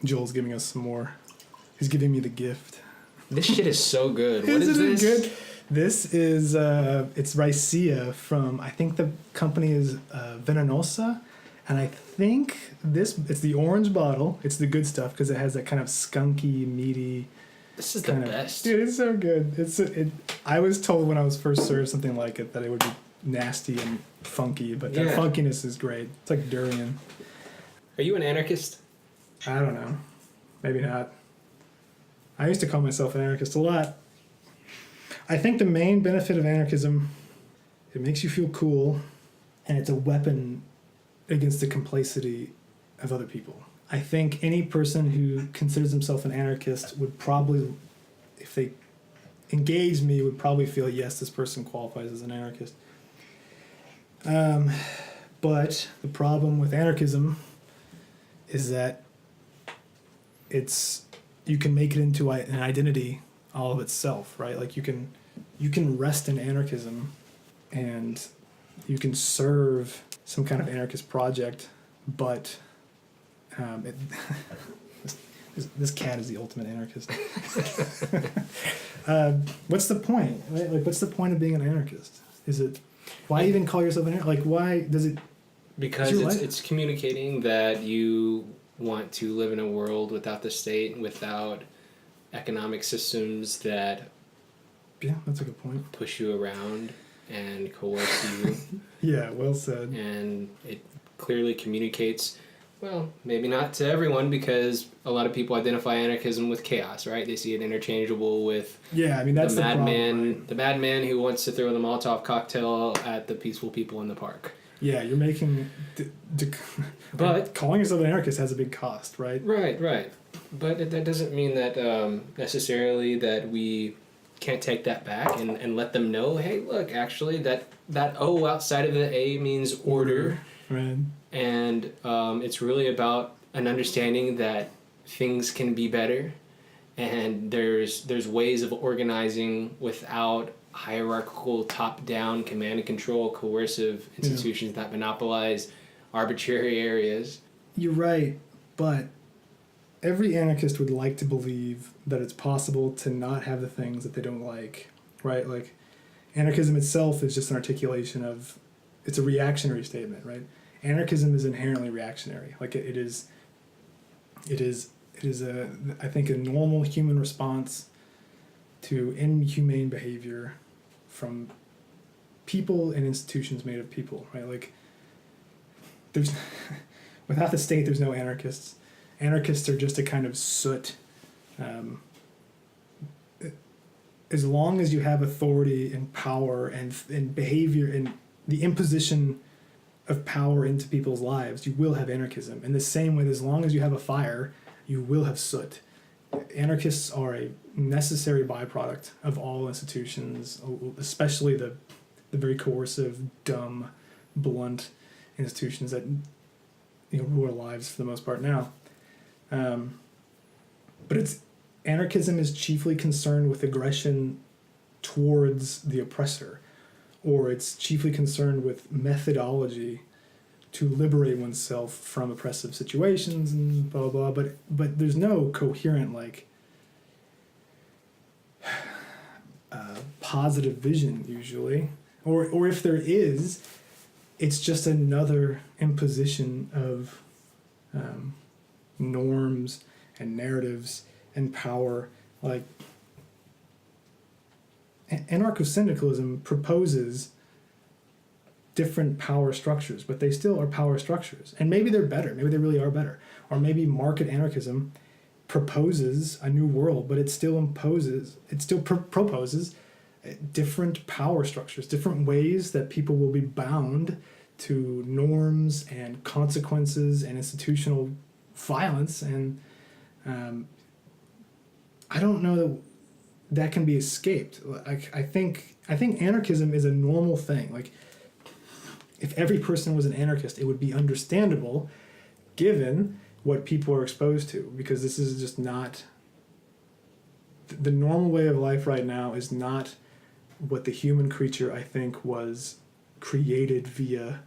Joel's giving us some more. He's giving me the gift. This shit is so good. What is Isn't this? it good? This is, it's ricea from, I think the company is Venenosa. And I think it's the orange bottle. It's the good stuff because it has that kind of skunky, meaty. This is the best. Dude, it's so good. I was told when I was first served something like it that it would be nasty and funky, but that funkiness is great. It's like durian. Are you an anarchist? I don't know. Maybe not. I used to call myself an anarchist a lot. I think the main benefit of anarchism, it makes you feel cool, and it's a weapon against the complacity of other people. I think any person who considers himself an anarchist would probably, if they engage me, would probably feel, yes, this person qualifies as an anarchist. But the problem with anarchism is that you can make it into an identity all of itself, right? Like you can rest in anarchism and you can serve some kind of anarchist project, but this cat is the ultimate anarchist. What's the point? Right? Like, what's the point of being an anarchist? Is it Why even call yourself an anarchist? Like, why does it? Because it's communicating that you want to live in a world without the state, without economic systems that that's a good point. push you around and coerce you. Yeah, well said. And it clearly communicates, well, maybe not to everyone, because a lot of people identify anarchism with chaos, right? They see it interchangeable with that's the madman, right? the madman who wants to throw the Molotov cocktail at the peaceful people in the park. Yeah, you're making, but calling yourself an anarchist has a big cost, right? Right. But that doesn't mean that necessarily that we can't take that back and let them know, hey, look, actually that O outside of the A means order. Right. And it's really about an understanding that things can be better, and there's ways of organizing without hierarchical, top-down, command and control, coercive institutions that monopolize arbitrary areas. You're right, but every anarchist would like to believe that it's possible to not have the things that they don't like, right? Like, anarchism itself is just an articulation of, it's a reactionary statement, right? Anarchism is inherently reactionary. Like, it is I think a normal human response to inhumane behavior from people and institutions made of people, right? Like, there's without the state, there's no anarchists. Anarchists are just a kind of soot. As long as you have authority and power and behavior and the imposition of power into people's lives, you will have anarchism. In the same way, as long as you have a fire, you will have soot. Anarchists are a necessary byproduct of all institutions, especially the very coercive, dumb, blunt institutions that rule our lives for the most part now. But anarchism is chiefly concerned with aggression towards the oppressor, or it's chiefly concerned with methodology to liberate oneself from oppressive situations and blah blah blah. But there's no coherent positive vision usually, or if there is, it's just another imposition of norms and narratives and power. Like, anarcho-syndicalism proposes different power structures, but they still are power structures. And maybe they're better. Maybe they really are better. Or maybe market anarchism proposes a new world, but it still proposes different power structures, different ways that people will be bound to norms and consequences and institutional violence. And I don't know that can be escaped. I think anarchism is a normal thing. Like, if every person was an anarchist, it would be understandable given what people are exposed to, because this is just not the normal way of life right now. Is not what the human creature, I think, was created via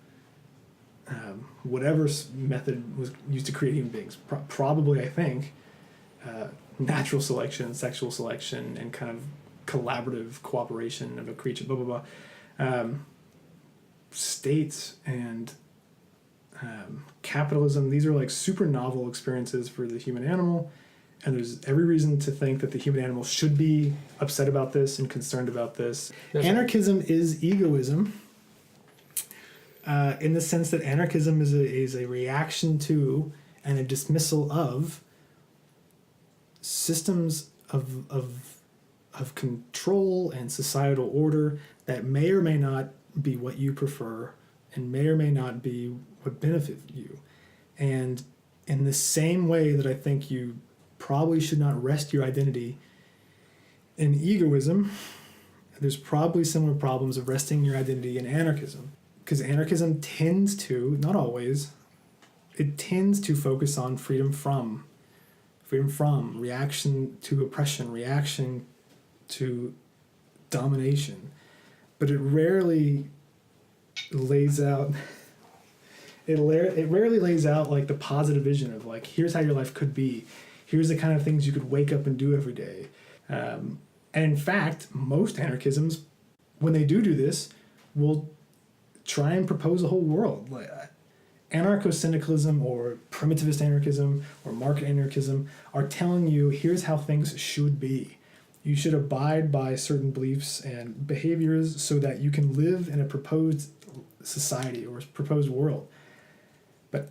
whatever method was used to create human beings. Probably, I think, natural selection, sexual selection, and kind of collaborative cooperation of a creature, blah, blah, blah. States and capitalism, these are like super novel experiences for the human animal, and there's every reason to think that the human animal should be upset about this and concerned about this. Anarchism is egoism, in the sense that anarchism is a reaction to and a dismissal of systems of control and societal order that may or may not be what you prefer and may or may not be what benefit you. And in the same way that I think you probably should not rest your identity in egoism, there's probably similar problems of resting your identity in anarchism. Because anarchism tends to, not always, it tends to focus on freedom from, reaction to oppression, reaction to domination. But it rarely lays out like the positive vision of like, here's how your life could be, here's the kind of things you could wake up and do every day. And in fact, most anarchisms, when they do this, will try and propose a whole world. Like, anarcho-syndicalism or primitivist anarchism or market anarchism are telling you, here's how things should be. You should abide by certain beliefs and behaviors so that you can live in a proposed society or proposed world. But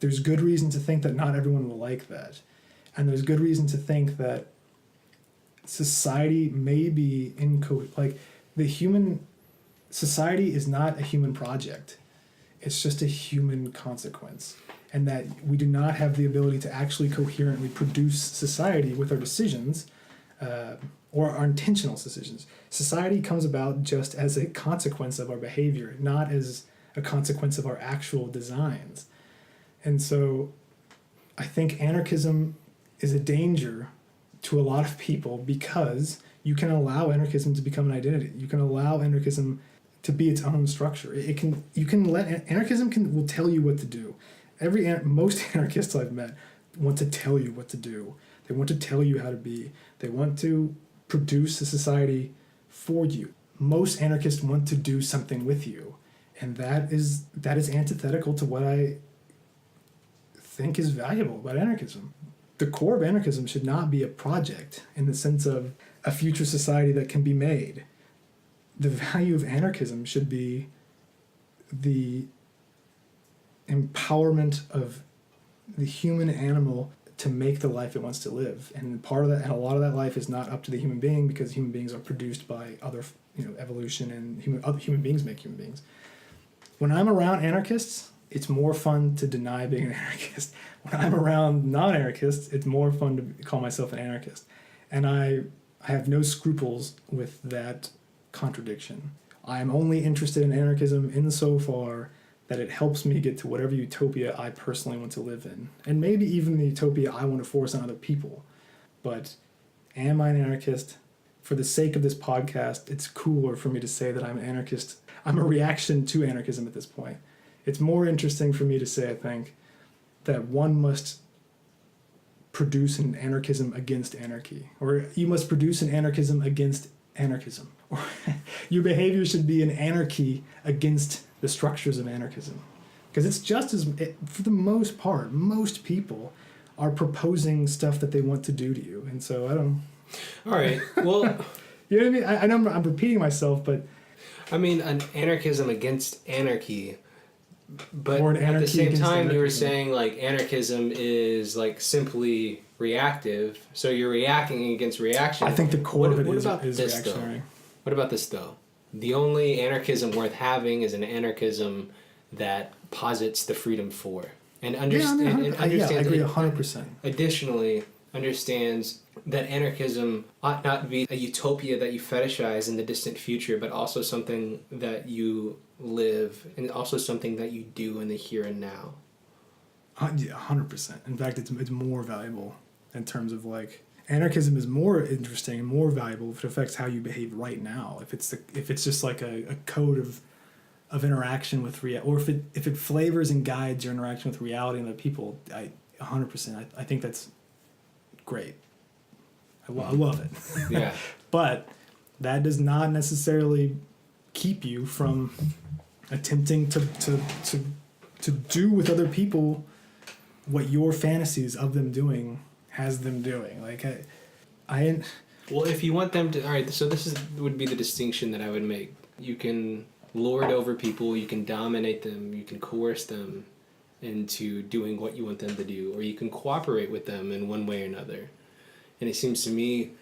there's good reason to think that not everyone will like that. And there's good reason to think that society may be society is not a human project. It's just a human consequence. And that we do not have the ability to actually coherently produce society with our decisions, or our intentional decisions. Society comes about just as a consequence of our behavior, not as a consequence of our actual designs. And so I think anarchism is a danger to a lot of people because you can allow anarchism to become an identity. You can allow anarchism to be its own structure. Anarchism will tell you what to do. Most anarchists I've met want to tell you what to do. They want to tell you how to be. They want to produce a society for you. Most anarchists want to do something with you. And that is antithetical to what I think is valuable about anarchism. The core of anarchism should not be a project in the sense of a future society that can be made. The value of anarchism should be the empowerment of the human animal to make the life it wants to live. And part of that, and a lot of that life is not up to the human being because human beings are produced by other, evolution, and other human beings make human beings. When I'm around anarchists, it's more fun to deny being an anarchist. When I'm around non-anarchists, it's more fun to call myself an anarchist. And I have no scruples with that contradiction. I'm only interested in anarchism insofar that it helps me get to whatever utopia I personally want to live in. And maybe even the utopia I want to force on other people. But am I an anarchist? For the sake of this podcast, it's cooler for me to say that I'm an anarchist. I'm a reaction to anarchism at this point. It's more interesting for me to say, I think, that one must produce an anarchism against anarchy. Or you must produce an anarchism against anarchism. Or your behavior should be an anarchy against the structures of anarchism. Because it's just for the most part, most people are proposing stuff that they want to do to you. And so I don't... All right, well... You know what I mean? I know I'm repeating myself, but... I mean, an anarchism against anarchy, but or an at the same time you were anarchism. saying, like, anarchism is, like, simply reactive, so you're reacting against reaction. I think the core of it is this, reactionary. Though? What about this, though? The only anarchism worth having is an anarchism that posits the freedom for. And I agree 100%. Additionally, understands that anarchism ought not to be a utopia that you fetishize in the distant future, but also something that you live and also something that you do in the here and now. 100%. In fact, it's more valuable in terms of, like, anarchism is more interesting and more valuable if it affects how you behave right now. If it's just like a code of interaction with or if it flavors and guides your interaction with reality and other people, 100%. I think that's great. I love it. Yeah. But that does not necessarily keep you from attempting to do with other people what your fantasies of them doing has them doing. Like well, if you want them to, all right, so this would be the distinction that I would make. You can lord over people, you can dominate them, you can coerce them into doing what you want them to do, or you can cooperate with them in one way or another. And it seems to me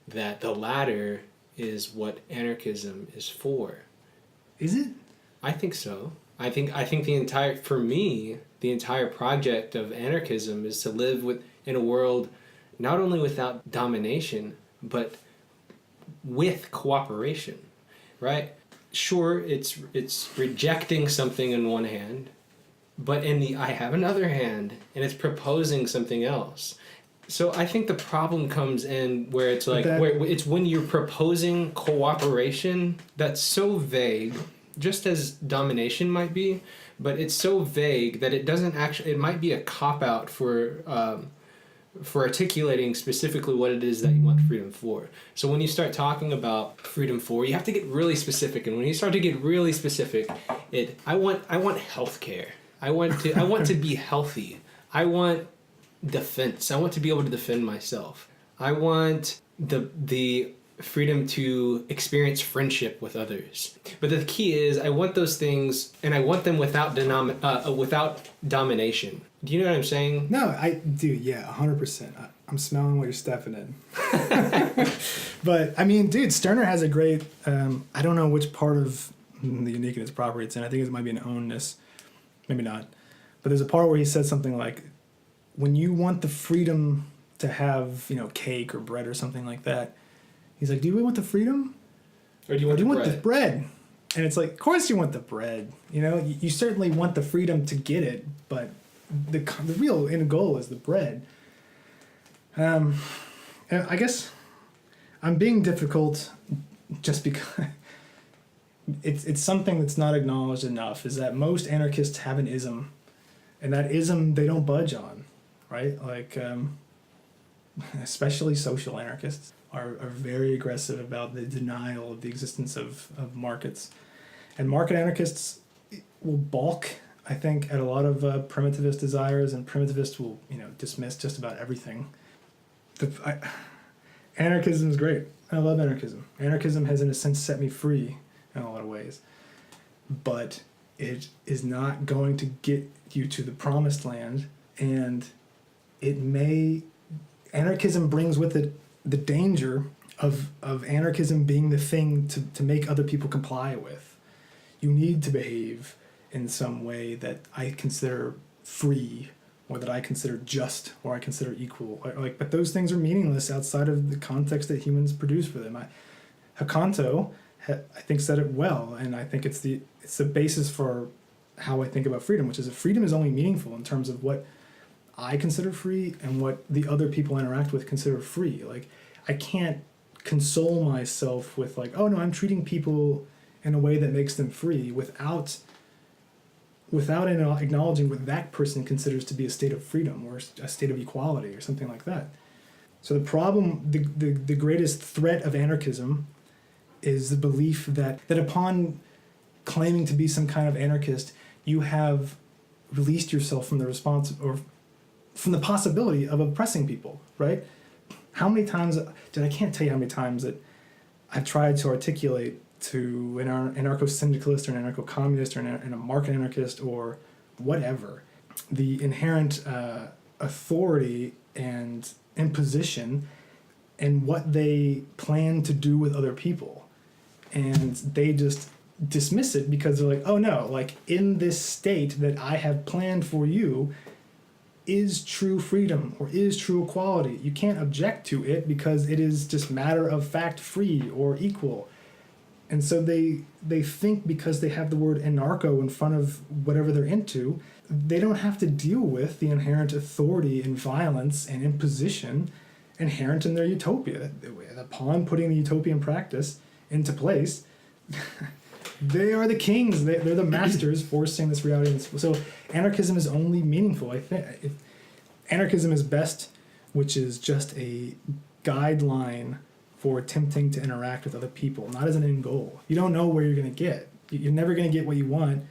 that the latter is what anarchism is for. Is it? I think so. I think for me, the entire project of anarchism is to live in a world not only without domination, but with cooperation, right? Sure, it's rejecting something in one hand, but I have another hand, and it's proposing something else. So I think the problem comes in where it's like, it's when you're proposing cooperation that's so vague, just as domination might be, but it's so vague that it doesn't actually, it might be a cop-out for for articulating specifically what it is that you want freedom for. So when you start talking about freedom for, you have to get really specific. And when you start to get really specific, I want healthcare. I want to be healthy. I want defense. I want to be able to defend myself. I want the freedom to experience friendship with others. But the key is I want those things, and I want them without domination. Do you know what I'm saying? No, I do. Yeah, 100%. I'm smelling what you're stepping in. But I mean, dude, Stirner has a great. I don't know which part of the uniqueness property it's in. I think it might be an ownness, maybe not. But there's a part where he says something like, when you want the freedom to have, cake or bread or something like that, he's like, do you really want the freedom? Or do you want the bread? And it's like, of course you want the bread. You certainly want the freedom to get it, but the real end goal is the bread. And I guess I'm being difficult just because it's something that's not acknowledged enough, is that most anarchists have an ism, and that ism they don't budge on, right? Like, especially social anarchists are very aggressive about the denial of the existence of markets. And market anarchists will balk, I think, at a lot of primitivist desires, and primitivists will, dismiss just about everything. Anarchism is great. I love anarchism. Anarchism has, in a sense, set me free in a lot of ways. But it is not going to get you to the promised land, and anarchism brings with it the danger of anarchism being the thing to make other people comply with. You need to behave in some way that I consider free, or that I consider just, or I consider equal. But those things are meaningless outside of the context that humans produce for them. Hakanto, I think, said it well, and I think it's the basis for how I think about freedom, which is that freedom is only meaningful in terms of what I consider free and what the other people I interact with consider free. Like, I can't console myself with like, oh no, I'm treating people in a way that makes them free without acknowledging what that person considers to be a state of freedom or a state of equality or something like that. So the problem, the greatest threat of anarchism is the belief that upon claiming to be some kind of anarchist, you have released yourself from the response or from the possibility of oppressing people, right? How many times, I can't tell you how many times that I've tried to articulate to an anarcho-syndicalist or an anarcho-communist or a market anarchist or whatever, the inherent authority and imposition and what they plan to do with other people. And they just dismiss it because they're like, oh no, like in this state that I have planned for you is true freedom or is true equality. You can't object to it because it is just matter of fact free or equal. And so they think because they have the word anarcho in front of whatever they're into, they don't have to deal with the inherent authority and violence and imposition inherent in their utopia. Upon putting the utopian practice into place, they are the kings. They're the masters forcing this reality. So anarchism is only meaningful, I think. If anarchism is best, which is just a guideline for attempting to interact with other people, not as an end goal. You don't know where you're going to get. You're never going to get what you want,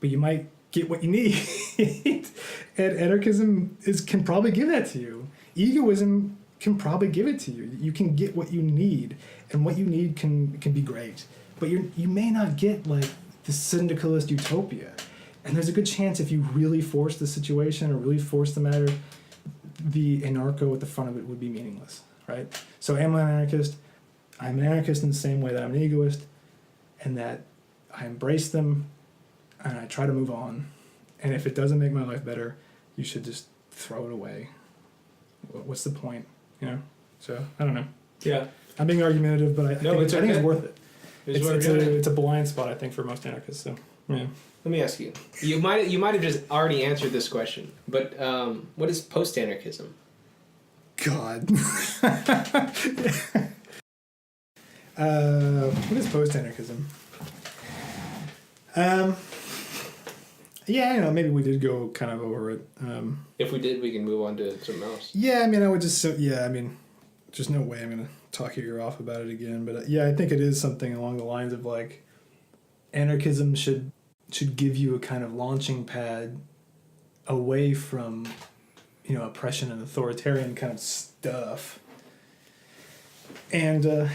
but you might get what you need. And anarchism can probably give that to you. Egoism can probably give it to you. You can get what you need, and what you need can be great. But you may not get like the syndicalist utopia. And there's a good chance if you really force the situation or really force the matter, the anarcho at the front of it would be meaningless, right? So am I an anarchist? I'm an anarchist in the same way that I'm an egoist, and that I embrace them and I try to move on. And if it doesn't make my life better, you should just throw it away. What's the point? So I don't know. Yeah. I'm being argumentative, but I think it's worth it. It's a blind spot, I think, for most anarchists. So yeah. Let me ask you. You might have just already answered this question, but what is post-anarchism? God. What is post-anarchism? Yeah, you know, maybe we did go kind of over it. If we did, we can move on to something else. Yeah, I mean, I would just, there's no way I'm going to talk your ear off about it again. But yeah, I think it is something along the lines of like, anarchism should give you a kind of launching pad away from, you know, oppression and authoritarian kind of stuff. And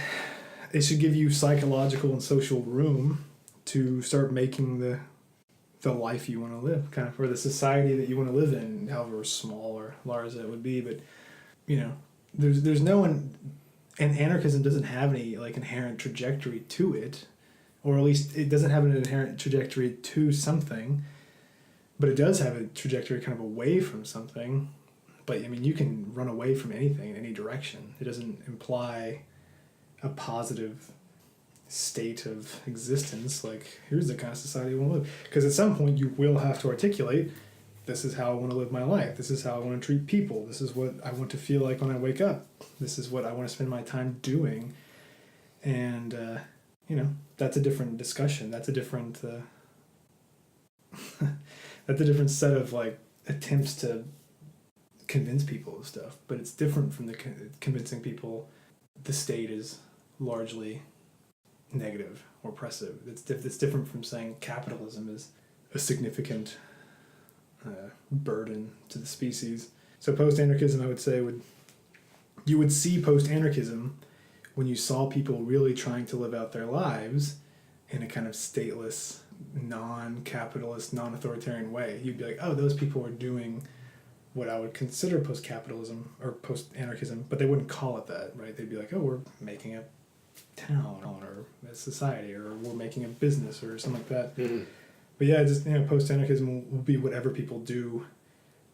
it should give you psychological and social room to start making the life you want to live, kind of, for the society that you want to live in, however small or large that would be. But, you know, there's no one, and anarchism doesn't have any like inherent trajectory to it, or at least it doesn't have an inherent trajectory to something, but it does have a trajectory kind of away from something. But I mean, you can run away from anything in any direction. It doesn't imply a positive state of existence, like here's the kind of society you want to live, because at some point you will have to articulate, this is how I want to live my life, this is how I want to treat people, this is what I want to feel like when I wake up, this is what I want to spend my time doing. And you know, that's a different discussion, that's a different that's a different set of like attempts to convince people of stuff. But it's different from the convincing people the state is largely negative or oppressive. It's different from saying capitalism is a significant burden to the species. So post-anarchism, I would say, you would see post-anarchism when you saw people really trying to live out their lives in a kind of stateless, non-capitalist, non-authoritarian way. You'd be like, oh, those people are doing what I would consider post-capitalism or post-anarchism, but they wouldn't call it that, right? They'd be like, oh, we're making a town or a society, or we're making a business or something like that. Mm-hmm. But yeah, just, you know, post-anarchism will be whatever people do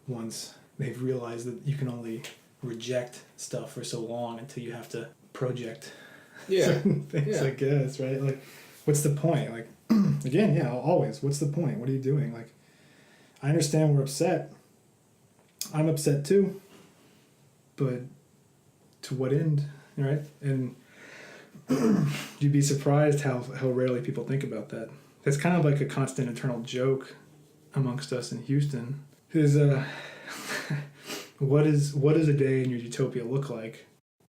once they've realized that you can only reject stuff for so long until you have to project certain things, I guess, right? Like, what's the point? Like, again, yeah, always, what's the point? What are you doing? Like, I understand we're upset. I'm upset too. But to what end, right? And you'd be surprised how rarely people think about that. That's kind of like a constant internal joke amongst us in Houston. Is what does a day in your utopia look like?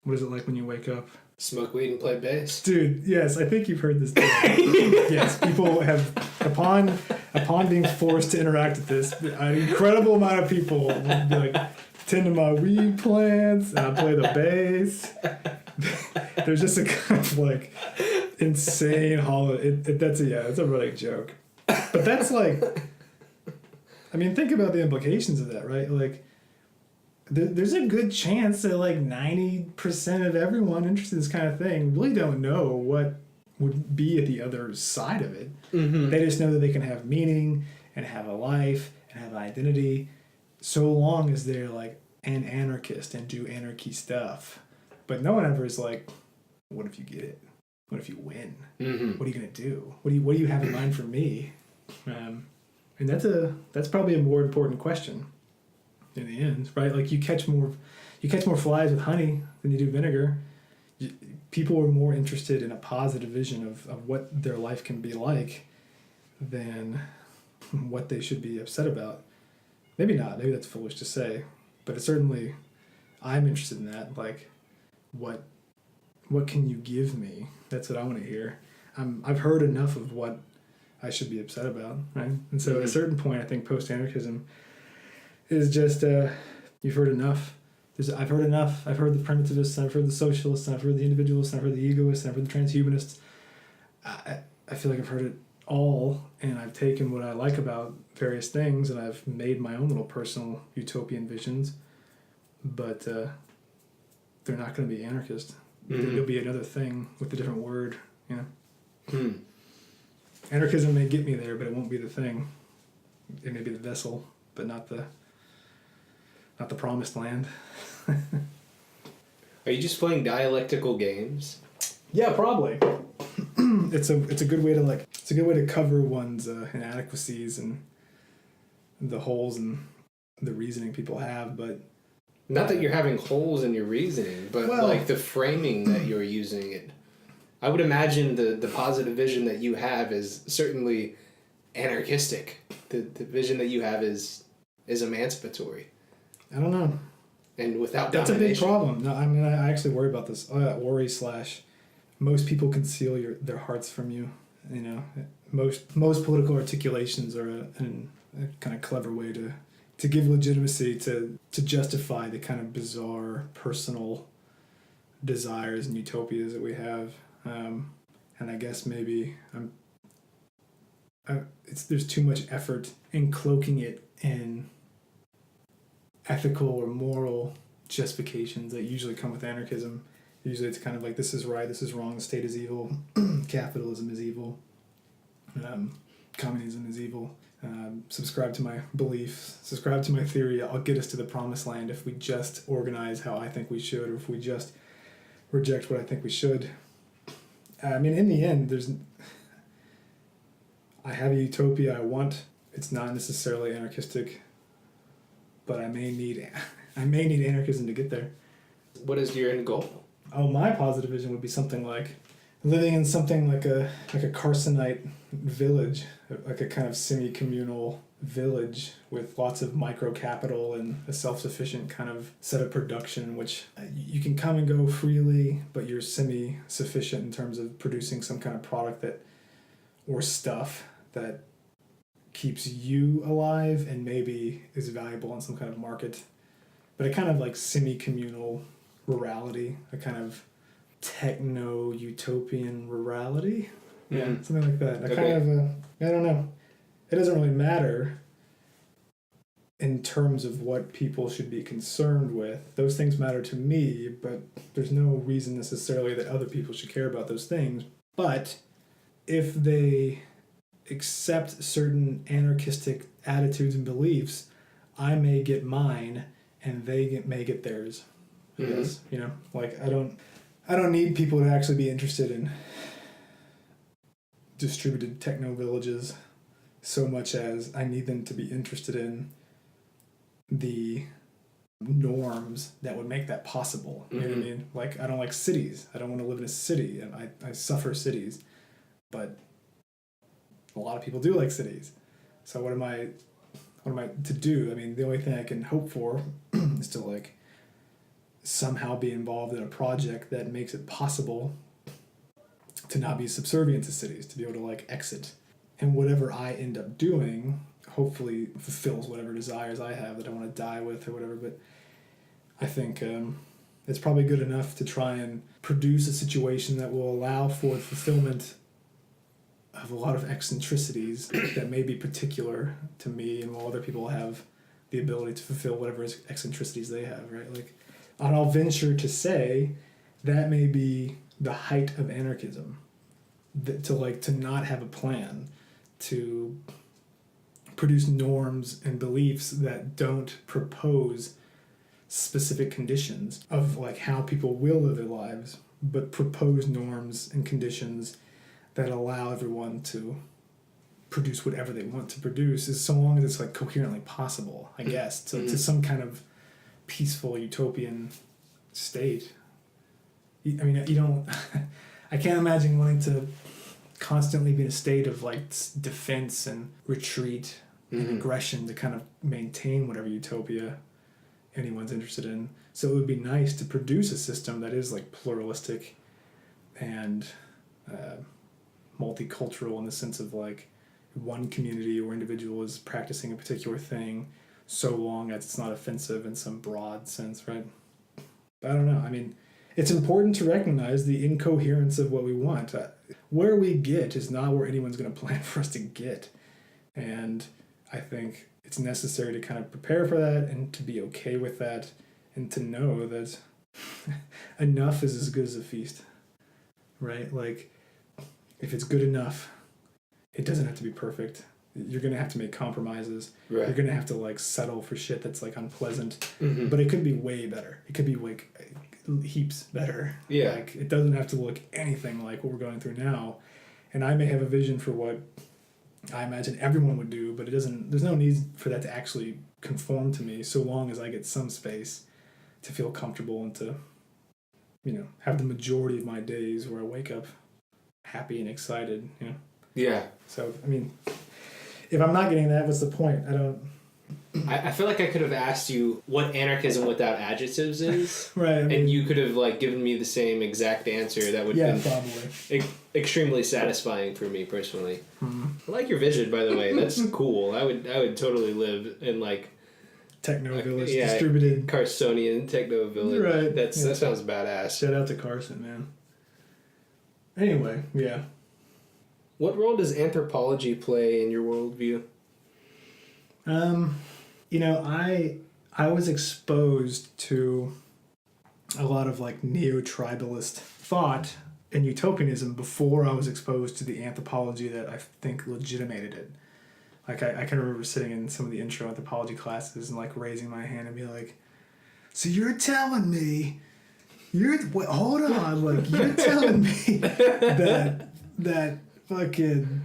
What is it like when you wake up? Smoke weed and play bass. Dude, yes, I think you've heard this. Yes, people have, upon being forced to interact with this, an incredible amount of people will be like, tend to my weed plants, and I play the bass. There's just a kind of like insane it's a running joke. But that's like, I mean, think about the implications of that, right? Like, there's a good chance that like 90% of everyone interested in this kind of thing really don't know what would be at the other side of it. Mm-hmm. They just know that they can have meaning and have a life and have an identity so long as they're like an anarchist and do anarchy stuff. But no one ever is like, what if you get it? What if you win? Mm-hmm. What are you gonna do? What do you have in mind for me? And that's probably a more important question in the end, right? Like, you catch more flies with honey than you do vinegar. People are more interested in a positive vision of what their life can be like than what they should be upset about. Maybe not. Maybe that's foolish to say, but it's certainly, I'm interested in that. Like, what can you give me? That's what I want to hear. I've heard enough of what I should be upset about, right? And so at a certain point, I think post-anarchism is just, you've heard enough. I've heard enough. I've heard the primitivists, and I've heard the socialists, and I've heard the individualists, and I've heard the egoists, and I've heard the transhumanists. I feel like I've heard it all, and I've taken what I like about various things, and I've made my own little personal utopian visions, but they're not going to be anarchist. Mm-hmm. There'll be another thing with a different word, you know? Hmm. Anarchism may get me there, but it won't be the thing. It may be the vessel, but not the promised land. Are you just playing dialectical games? Yeah, probably. It's a good way to cover one's inadequacies and the holes in the reasoning people have, but not that you're having holes in your reasoning, but like the framing that you're using it. I would imagine the positive vision that you have is certainly anarchistic. the vision that you have is emancipatory. I don't know. And without That's a big domination. problem. No, I mean, I actually worry about this. Worry / most people conceal their hearts from you. You know, most political articulations are a kind of clever way to give legitimacy to justify the kind of bizarre personal desires and utopias that we have. And I guess maybe there's too much effort in cloaking it in ethical or moral justifications that usually come with anarchism. Usually it's kind of like, this is right, this is wrong, the state is evil, capitalism is evil, communism is evil, subscribe to my beliefs, subscribe to my theory, I'll get us to the promised land if we just organize how I think we should, or if we just reject what I think we should. I mean, in the end, I have a utopia I want. It's not necessarily anarchistic, but I may need anarchism to get there. What is your end goal? Oh, my positive vision would be something like living in something like a Carsonite village, like a kind of semi-communal village with lots of micro capital and a self-sufficient kind of set of production, which you can come and go freely, but you're semi-sufficient in terms of producing some kind of product or stuff that keeps you alive and maybe is valuable on some kind of market. But a kind of like semi-communal rurality, a kind of techno-utopian rurality. Yeah, something like that. A kind of I don't know. It doesn't really matter in terms of what people should be concerned with. Those things matter to me, but there's no reason necessarily that other people should care about those things. But if they accept certain anarchistic attitudes and beliefs, I may get mine and they may get theirs. I guess, you know, like I don't need people to actually be interested in distributed techno villages so much as I need them to be interested in the norms that would make that possible. You know what I mean? Like, I don't like cities. I don't want to live in a city, and I suffer cities. But a lot of people do like cities. So what am I to do? I mean, the only thing I can hope for is to like somehow be involved in a project that makes it possible to not be subservient to cities, to be able to like exit. And whatever I end up doing hopefully fulfills whatever desires I have that I want to die with or whatever. But I think it's probably good enough to try and produce a situation that will allow for the fulfillment of a lot of eccentricities that may be particular to me, and while other people have the ability to fulfill whatever eccentricities they have, right? Like, and I'll venture to say that may be the height of anarchism, to not have a plan, to produce norms and beliefs that don't propose specific conditions of like how people will live their lives, but propose norms and conditions that allow everyone to produce whatever they want to produce, is so long as it's like coherently possible, I guess, to some kind of peaceful utopian state. I mean, you don't I can't imagine wanting to constantly be in a state of like defense and retreat and aggression to kind of maintain whatever utopia anyone's interested in. So it would be nice to produce a system that is like pluralistic and multicultural, in the sense of like one community or individual is practicing a particular thing so long as it's not offensive in some broad sense, right? But I don't know. I mean, it's important to recognize the incoherence of what we want. Where we get is not where anyone's going to plan for us to get. And I think it's necessary to kind of prepare for that and to be okay with that and to know that enough is as good as a feast, right? Like, if it's good enough, it doesn't have to be perfect. You're going to have to make compromises. Right. You're going to have to like settle for shit that's like unpleasant, but it could be way better. It could be like heaps better. Yeah. Like, it doesn't have to look anything like what we're going through now. And I may have a vision for what I imagine everyone would do, but there's no need for that to actually conform to me, so long as I get some space to feel comfortable and to, have the majority of my days where I wake up happy and excited, Yeah. So, I mean, if I'm not getting that, what's the point? I feel like I could have asked you what anarchism without adjectives is, Right? and you could have like given me the same exact answer. That would have been probably extremely satisfying for me personally. I like your vision, by the way. That's cool. I would totally live in like techno village, distributed Carsonian techno village. Right. That sounds badass. Shout out to Carson, man. Anyway, yeah. What role does anthropology play in your worldview? I was exposed to a lot of like neo-tribalist thought and utopianism before I was exposed to the anthropology that I think legitimated it. Like I can remember sitting in some of the intro anthropology classes and like raising my hand and be like, so you're telling me hold on, like you're telling me that fucking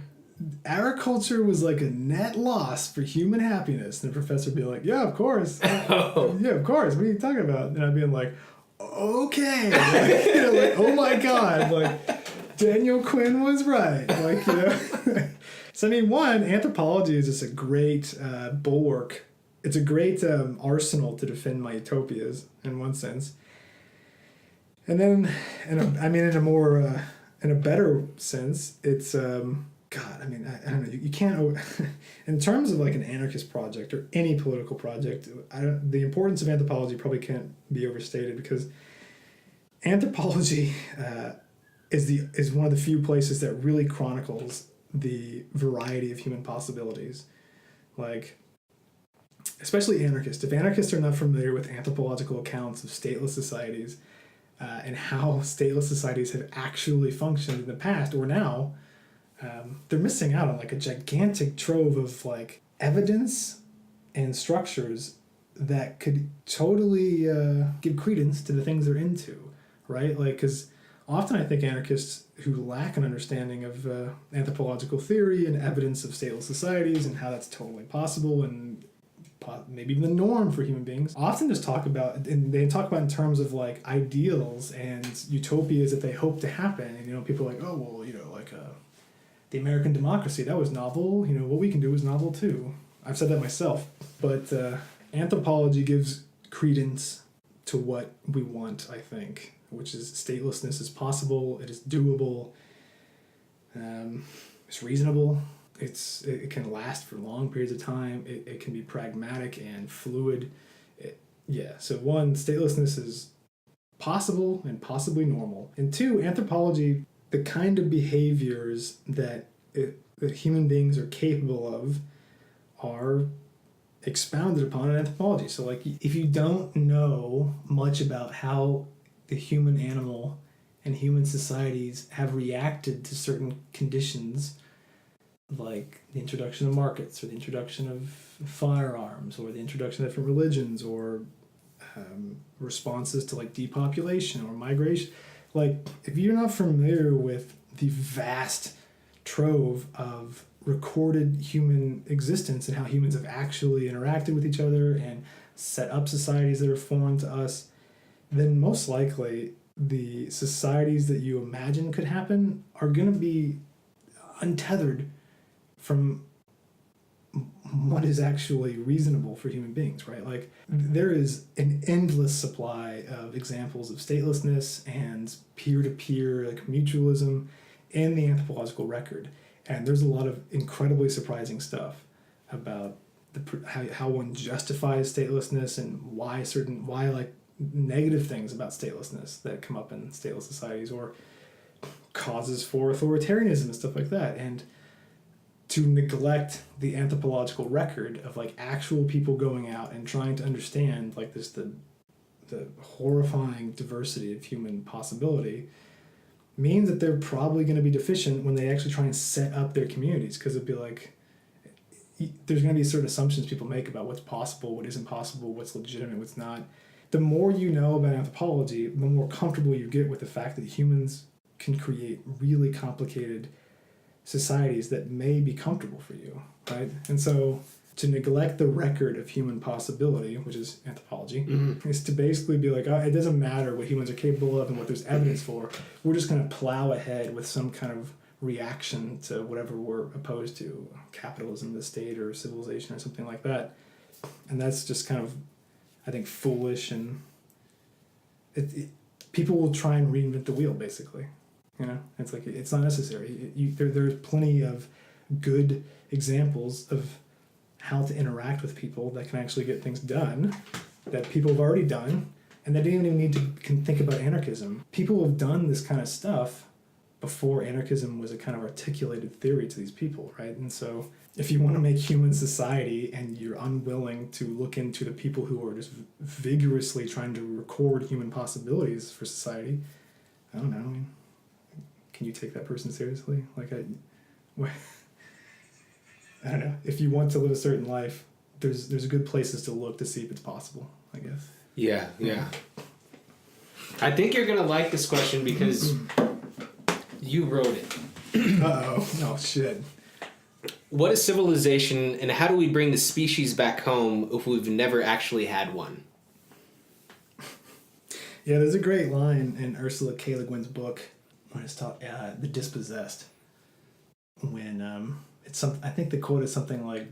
agriculture was like a net loss for human happiness. And the professor would be like, yeah, of course. Yeah, of course. What are you talking about? And I'd be like, okay. Like, oh my God. Like, Daniel Quinn was right. Like, So, I mean, anthropology is just a great bulwark. It's a great arsenal to defend my utopias in one sense. And then, in a better sense, it's... God, I mean, I don't know. You can't. In terms of like an anarchist project or any political project, the importance of anthropology probably can't be overstated because anthropology is one of the few places that really chronicles the variety of human possibilities. Like, especially anarchists. If anarchists are not familiar with anthropological accounts of stateless societies and how stateless societies have actually functioned in the past or now. They're missing out on like a gigantic trove of like evidence and structures that could totally give credence to the things they're into, right? Like, because often I think anarchists who lack an understanding of anthropological theory and evidence of stateless societies and how that's totally possible and maybe even the norm for human beings, often just talk about in terms of like ideals and utopias that they hope to happen. And, people are like, oh, well, like the American democracy, that was novel. What we can do is novel too. I've said that myself. But anthropology gives credence to what we want, I think, which is statelessness is possible, it is doable, it's reasonable, it can last for long periods of time, it can be pragmatic and fluid. So one, statelessness is possible and possibly normal. And two, anthropology, the kind of behaviors that human beings are capable of are expounded upon in anthropology. So like if you don't know much about how the human animal and human societies have reacted to certain conditions, like the introduction of markets or the introduction of firearms or the introduction of different religions or responses to like depopulation or migration, like if you're not familiar with the vast trove of recorded human existence and how humans have actually interacted with each other and set up societies that are foreign to us, then most likely the societies that you imagine could happen are going to be untethered from what is actually reasonable for human beings, right? Like there is an endless supply of examples of statelessness and peer-to-peer like mutualism in the anthropological record. And there's a lot of incredibly surprising stuff about how one justifies statelessness and why like negative things about statelessness that come up in stateless societies or causes for authoritarianism and stuff like that. And to neglect the anthropological record of like actual people going out and trying to understand like this the horrifying diversity of human possibility means that they're probably going to be deficient when they actually try and set up their communities, because it'd be like there's going to be certain assumptions people make about what's possible, what isn't possible, what's legitimate, what's not. The more you know about anthropology, the more comfortable you get with the fact that humans can create really complicated societies that may be comfortable for you, right? And so to neglect the record of human possibility, which is anthropology, is to basically be like, oh, it doesn't matter what humans are capable of and what there's evidence for. We're just going to plow ahead with some kind of reaction to whatever we're opposed to, capitalism, the state, or civilization, or something like that. And that's just kind of, I think, foolish, and people will try and reinvent the wheel, basically. You know, it's like, it's not necessary. There's plenty of good examples of how to interact with people that can actually get things done that people have already done, and they didn't even need to think about anarchism. People have done this kind of stuff before anarchism was a kind of articulated theory to these people, right? And so if you want to make human society and you're unwilling to look into the people who are just vigorously trying to record human possibilities for society, I don't know, I mean, can you take that person seriously? Like, I don't know. If you want to live a certain life, there's good places to look to see if it's possible, I guess. Yeah. I think you're going to like this question because you wrote it. Uh-oh. Oh, shit. What is civilization, and how do we bring the species back home if we've never actually had one? Yeah, there's a great line in Ursula K. Le Guin's book when it's taught The Dispossessed, when I think the quote is something like,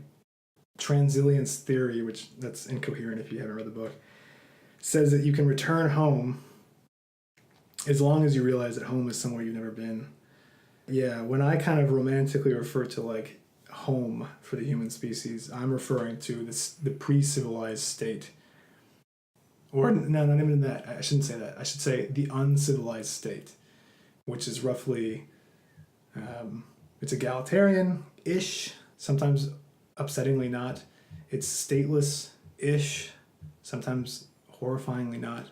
Transilience theory, which that's incoherent if you haven't read the book, says that you can return home as long as you realize that home is somewhere you've never been. Yeah, when I kind of romantically refer to like home for the human species, I'm referring to the pre-civilized state. Or no, not even that. I shouldn't say that. I should say the uncivilized state, which is roughly, it's egalitarian-ish, sometimes upsettingly not. It's stateless-ish, sometimes horrifyingly not.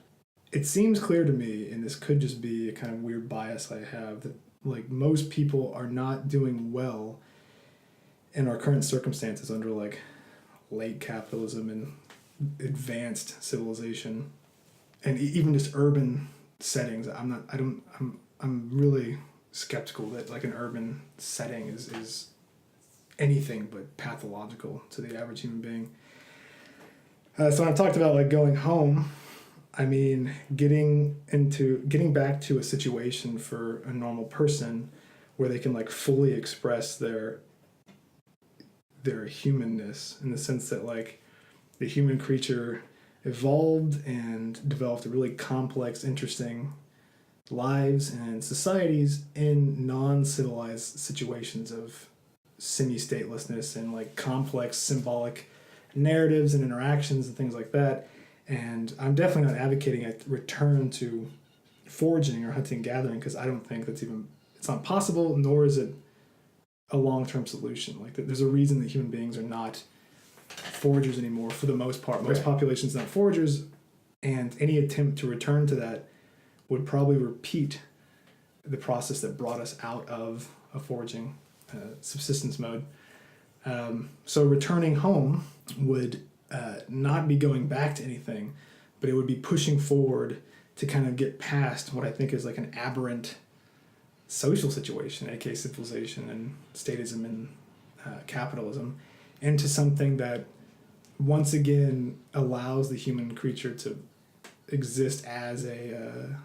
It seems clear to me, and this could just be a kind of weird bias I have, that like most people are not doing well in our current circumstances under like late capitalism and advanced civilization, and even just urban settings. I'm really skeptical that like an urban setting is anything but pathological to the average human being. So when I talked about like going home, I mean getting back to a situation for a normal person where they can like fully express their humanness, in the sense that like the human creature evolved and developed a really complex, interesting lives and societies in non-civilized situations of semi-statelessness and like complex symbolic narratives and interactions and things like that. And I'm definitely not advocating a return to foraging or hunting and gathering, because I don't think it's not possible, nor is it a long-term solution. Like there's a reason that human beings are not foragers anymore for the most part. Most populations are not foragers, and any attempt to return to that would probably repeat the process that brought us out of a foraging subsistence mode. So returning home would not be going back to anything, but it would be pushing forward to kind of get past what I think is like an aberrant social situation, aka civilization and statism and capitalism, into something that once again allows the human creature to exist as a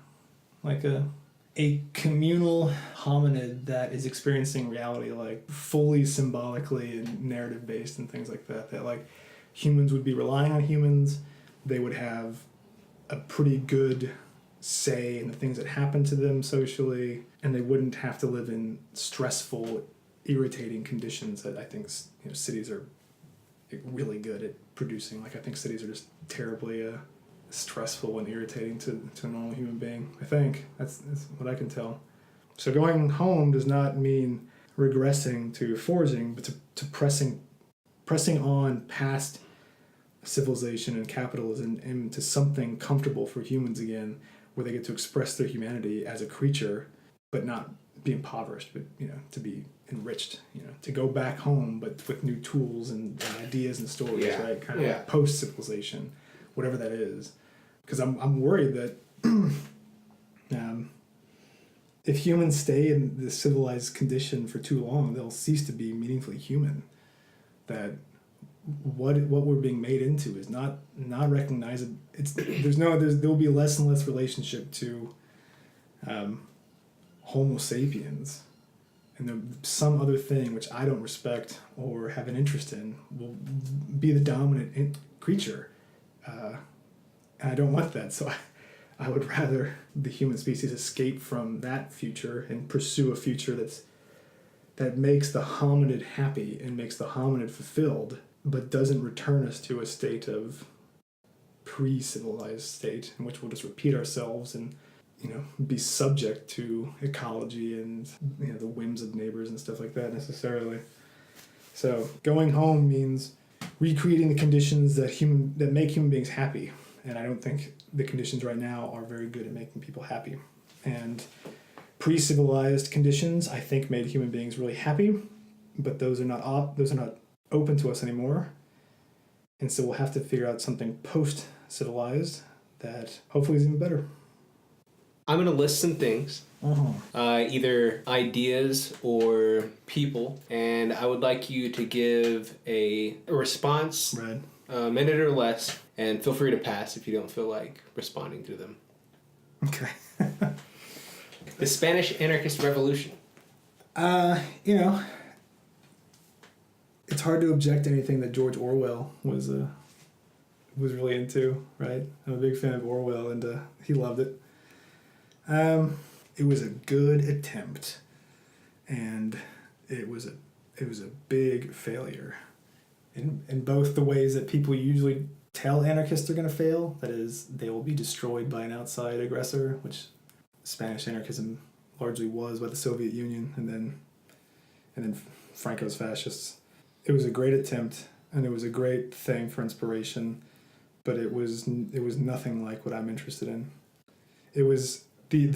communal hominid that is experiencing reality like fully symbolically and narrative based and things like that. That like humans would be relying on humans, they would have a pretty good say in the things that happen to them socially, and they wouldn't have to live in stressful, irritating conditions that I think cities are really good at producing. Like I think cities are just terribly stressful and irritating to a normal human being. I think that's what I can tell. So going home does not mean regressing to foraging, but to pressing on past civilization and capitalism into something comfortable for humans again, where they get to express their humanity as a creature, but not be impoverished, but to be enriched, to go back home, but with new tools and ideas and stories, right? Kind of like post-civilization, whatever that is. Because I'm worried that if humans stay in the civilized condition for too long, they'll cease to be meaningfully human. That what we're being made into is not recognizable. There'll be less and less relationship to Homo sapiens some other thing which I don't respect or have an interest in will be the dominant creature. And I don't want that, so I would rather the human species escape from that future and pursue a future that makes the hominid happy and makes the hominid fulfilled, but doesn't return us to a state of pre-civilized state in which we'll just repeat ourselves and be subject to ecology and the whims of neighbors and stuff like that necessarily. So going home means recreating the conditions that make human beings happy, and I don't think the conditions right now are very good at making people happy. And pre-civilized conditions, I think, made human beings really happy, but those are not open to us anymore. And so we'll have to figure out something post-civilized that hopefully is even better. I'm going to list some things, either ideas or people, and I would like you to give a response, Right. a minute or less, and feel free to pass if you don't feel like responding to them. Okay. The Spanish Anarchist Revolution. It's hard to object to anything that George Orwell was really into, right? I'm a big fan of Orwell, and he loved it. It was a good attempt, and it was a big failure in both the ways that people usually tell anarchists are going to fail. That is, they will be destroyed by an outside aggressor, which Spanish anarchism largely was by the Soviet Union, and then Franco's fascists. It was a great attempt, and it was a great thing for inspiration, but it was nothing like what I'm interested in. There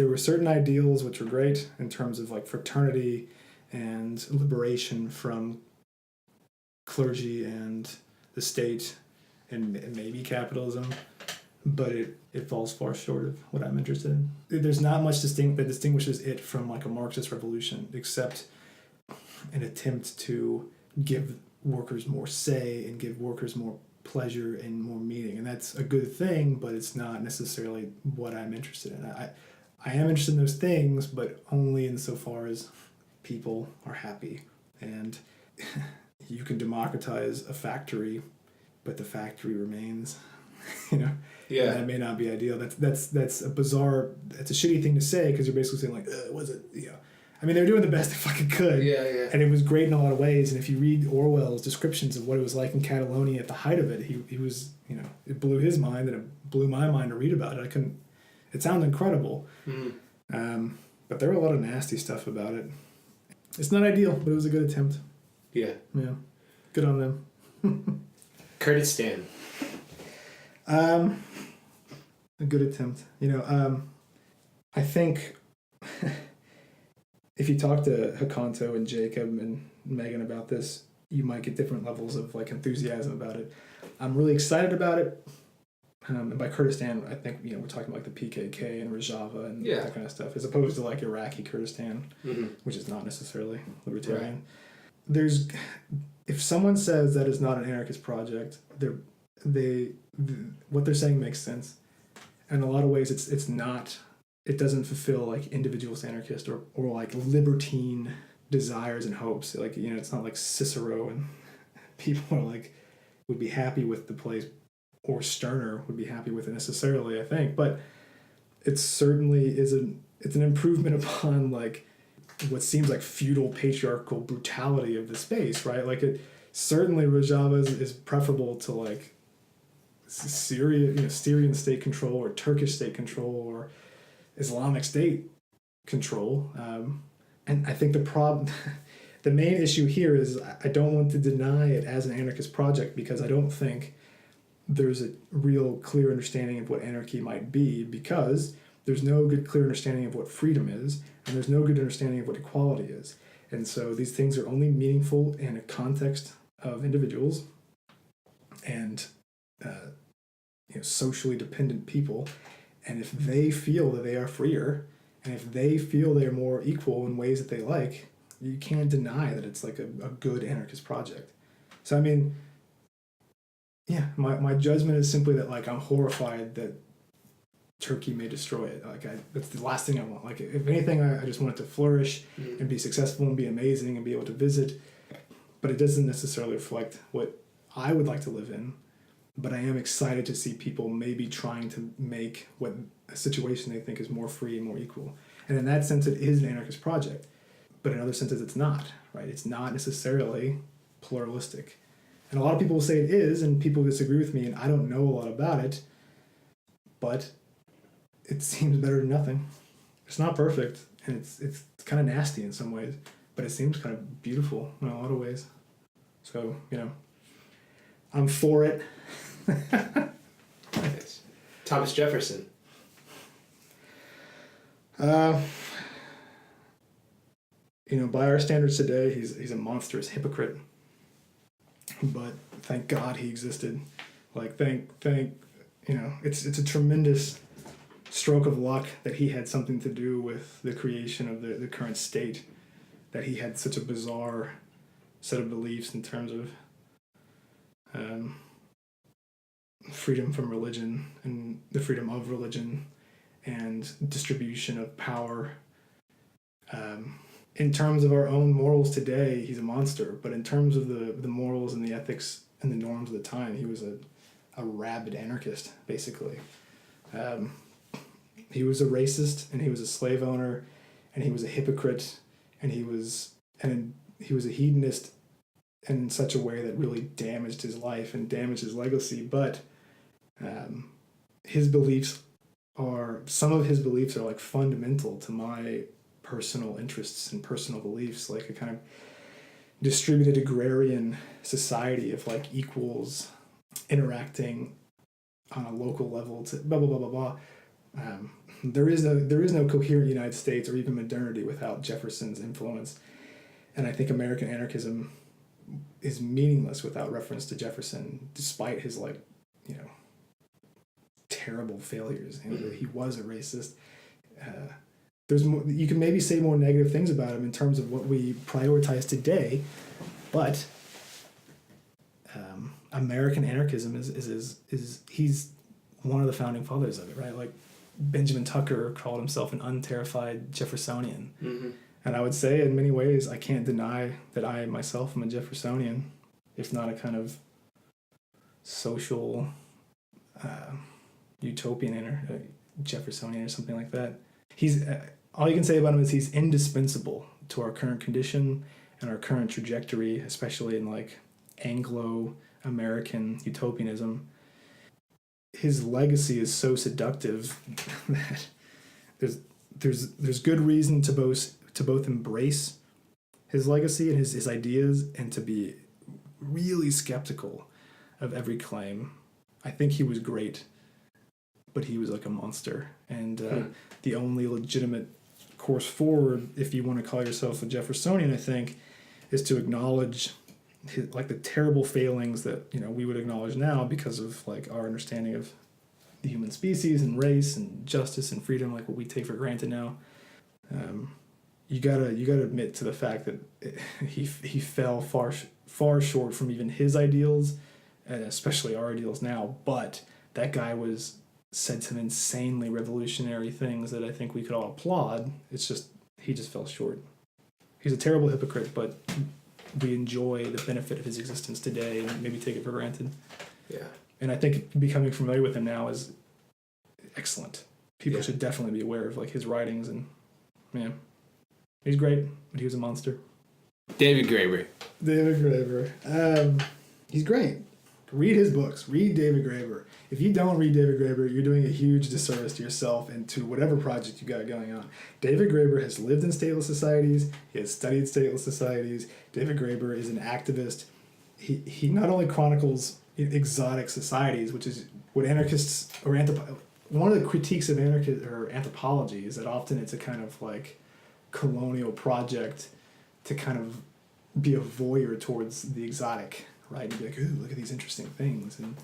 were certain ideals which were great in terms of like fraternity and liberation from clergy and the state and maybe capitalism, but it falls far short of what I'm interested in. There's not much that distinguishes it from like a Marxist revolution, except an attempt to give workers more say and give workers more pleasure and more meaning. And that's a good thing, but it's not necessarily what I'm interested in. I am interested in those things, but only insofar as people are happy. And you can democratize a factory, but the factory remains, Yeah. And that may not be ideal. That's a bizarre, that's a shitty thing to say, because you're basically saying like, was it, I mean, they were doing the best they fucking could. Yeah. And it was great in a lot of ways. And if you read Orwell's descriptions of what it was like in Catalonia at the height of it, he was, it blew his mind, and it blew my mind to read about it. It sounds incredible. Mm-hmm. But there were a lot of nasty stuff about it. It's not ideal, but it was a good attempt. Yeah. Yeah. Good on them. Kurdistan. A good attempt. I think if you talk to Hakanto and Jacob and Megan about this, you might get different levels of like enthusiasm about it. I'm really excited about it. And by Kurdistan, I think we're talking about like the PKK and Rojava and that kind of stuff, as opposed to like Iraqi Kurdistan, which is not necessarily libertarian. Right. If someone says that is not an anarchist project, what they're saying makes sense. And in a lot of ways, it's not. It doesn't fulfill like individualist anarchist or like libertine desires and hopes. Like it's not like Cicero and people are like would be happy with the place, or Stirner would be happy with it necessarily, I think. But it certainly it's an improvement upon like what seems like feudal patriarchal brutality of the space, right? Like it certainly Rojava is preferable to like Syrian state control or Turkish state control or Islamic State control. And I think the main issue here is I don't want to deny it as an anarchist project, because I don't think there's a real clear understanding of what anarchy might be, because there's no good clear understanding of what freedom is, and there's no good understanding of what equality is. And so these things are only meaningful in a context of individuals and socially dependent people. And if they feel that they are freer, and if they feel they're more equal in ways that they like, you can't deny that it's like a good anarchist project. So I mean, yeah, my judgment is simply that like I'm horrified that Turkey may destroy it. That's the last thing I want. Like, if anything, I just want it to flourish and be successful and be amazing and be able to visit. But it doesn't necessarily reflect what I would like to live in. But I am excited to see people maybe trying to make what a situation they think is more free and more equal. And in that sense, it is an anarchist project. But in other senses, it's not, right? It's not necessarily pluralistic. And a lot of people will say it is, and people disagree with me, and I don't know a lot about it. But it seems better than nothing. It's not perfect, and it's kind of nasty in some ways, but it seems kind of beautiful in a lot of ways. So, I'm for it. Nice. Thomas Jefferson. By our standards today, he's a monstrous hypocrite. But thank God he existed. Like, it's a tremendous stroke of luck that he had something to do with the creation of the current state, that he had such a bizarre set of beliefs in terms of freedom from religion and the freedom of religion and distribution of power. In terms of our own morals today, he's a monster, but in terms of the morals and the ethics and the norms of the time, he was a rabid anarchist, basically. He was a racist, and he was a slave owner, and he was a hypocrite, and he was a hedonist in such a way that really damaged his life and damaged his legacy. But some of his beliefs are like fundamental to my personal interests and personal beliefs, like a kind of distributed agrarian society of like equals interacting on a local level to blah blah blah blah blah. There is no coherent United States or even modernity without Jefferson's influence, and I think American anarchism is meaningless without reference to Jefferson, despite his terrible failures. And he was a racist. There's more, you can maybe say more negative things about him in terms of what we prioritize today, but American anarchism is he's one of the founding fathers of it, right? Like Benjamin Tucker called himself an unterrified Jeffersonian. Mm-hmm. And I would say in many ways I can't deny that I myself am a Jeffersonian, if not a kind of social utopian Jeffersonian or something like that. He's all you can say about him is he's indispensable to our current condition and our current trajectory, especially in like Anglo-American utopianism. His legacy is so seductive that there's good reason to both embrace his legacy and his ideas and to be really skeptical of every claim. I think he was great, but he was like a monster. And the only legitimate course forward, if you want to call yourself a Jeffersonian, I think, is to acknowledge the terrible failings that we would acknowledge now because of like our understanding of the human species and race and justice and freedom, like what we take for granted now. You gotta admit to the fact that he fell far short from even his ideals, and especially our ideals now. But that guy said some insanely revolutionary things that I think we could all applaud. It's just he just fell short. He's a terrible hypocrite, but we enjoy the benefit of his existence today and maybe take it for granted. Yeah. And I think becoming familiar with him now is excellent. People should definitely be aware of like his writings, and he's great, but he was a monster. David Graeber. He's great. Read his books. Read David Graeber. If you don't read David Graeber, you're doing a huge disservice to yourself and to whatever project you got going on. David Graeber has lived in stateless societies. He has studied stateless societies. David Graeber is an activist. He not only chronicles exotic societies, which is what anarchists or one of the critiques of anthropology is that often it's a kind of like colonial project to kind of be a voyeur towards the exotic, right? And be like, ooh, look at these interesting things. And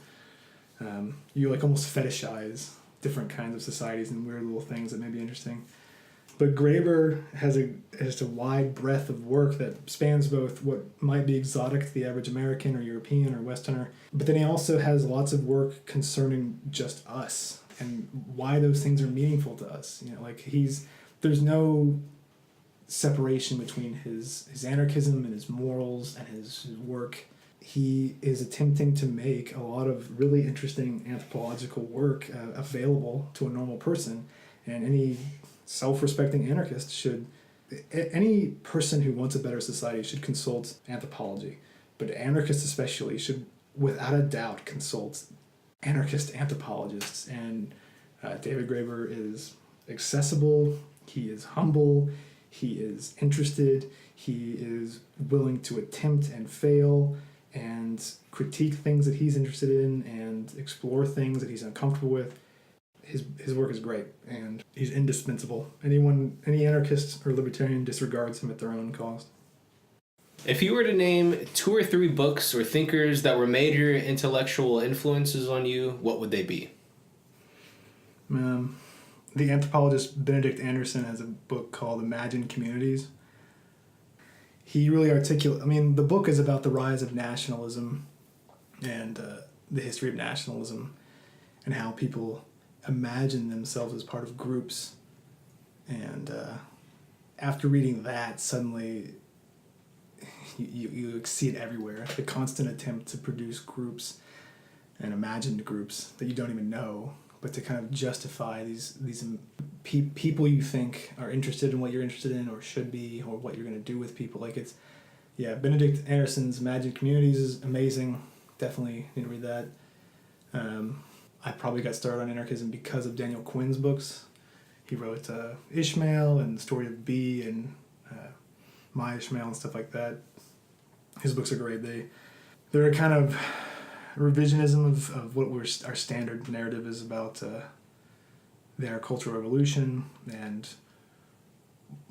you like almost fetishize different kinds of societies and weird little things that may be interesting. But Graeber has a wide breadth of work that spans both what might be exotic to the average American or European or Westerner, but then he also has lots of work concerning just us, and why those things are meaningful to us. Like there's no separation between his anarchism and his morals and his work. He is attempting to make a lot of really interesting anthropological work available to a normal person, and any self-respecting anarchist should, any person who wants a better society should consult anthropology, but anarchists especially should without a doubt consult anarchist anthropologists. And David Graeber is accessible, he is humble, he is interested, he is willing to attempt and fail and critique things that he's interested in and explore things that he's uncomfortable with. His work is great, and he's indispensable. Any anarchist or libertarian disregards him at their own cost. If you were to name 2 or 3 books or thinkers that were major intellectual influences on you, what would they be? The anthropologist Benedict Anderson has a book called Imagine Communities. He really the book is about the rise of nationalism and the history of nationalism and how people imagine themselves as part of groups. And after reading that, suddenly you see it everywhere. The constant attempt to produce groups and imagined groups that you don't even know, but to kind of justify these people you think are interested in what you're interested in or should be, or what you're going to do with people. Like Benedict Anderson's Imagine Communities is amazing. Definitely need to read that. I probably got started on anarchism because of Daniel Quinn's books. He wrote Ishmael and The Story of B and My Ishmael and stuff like that. His books are great. They're a kind of revisionism of what our standard narrative is about the agricultural revolution and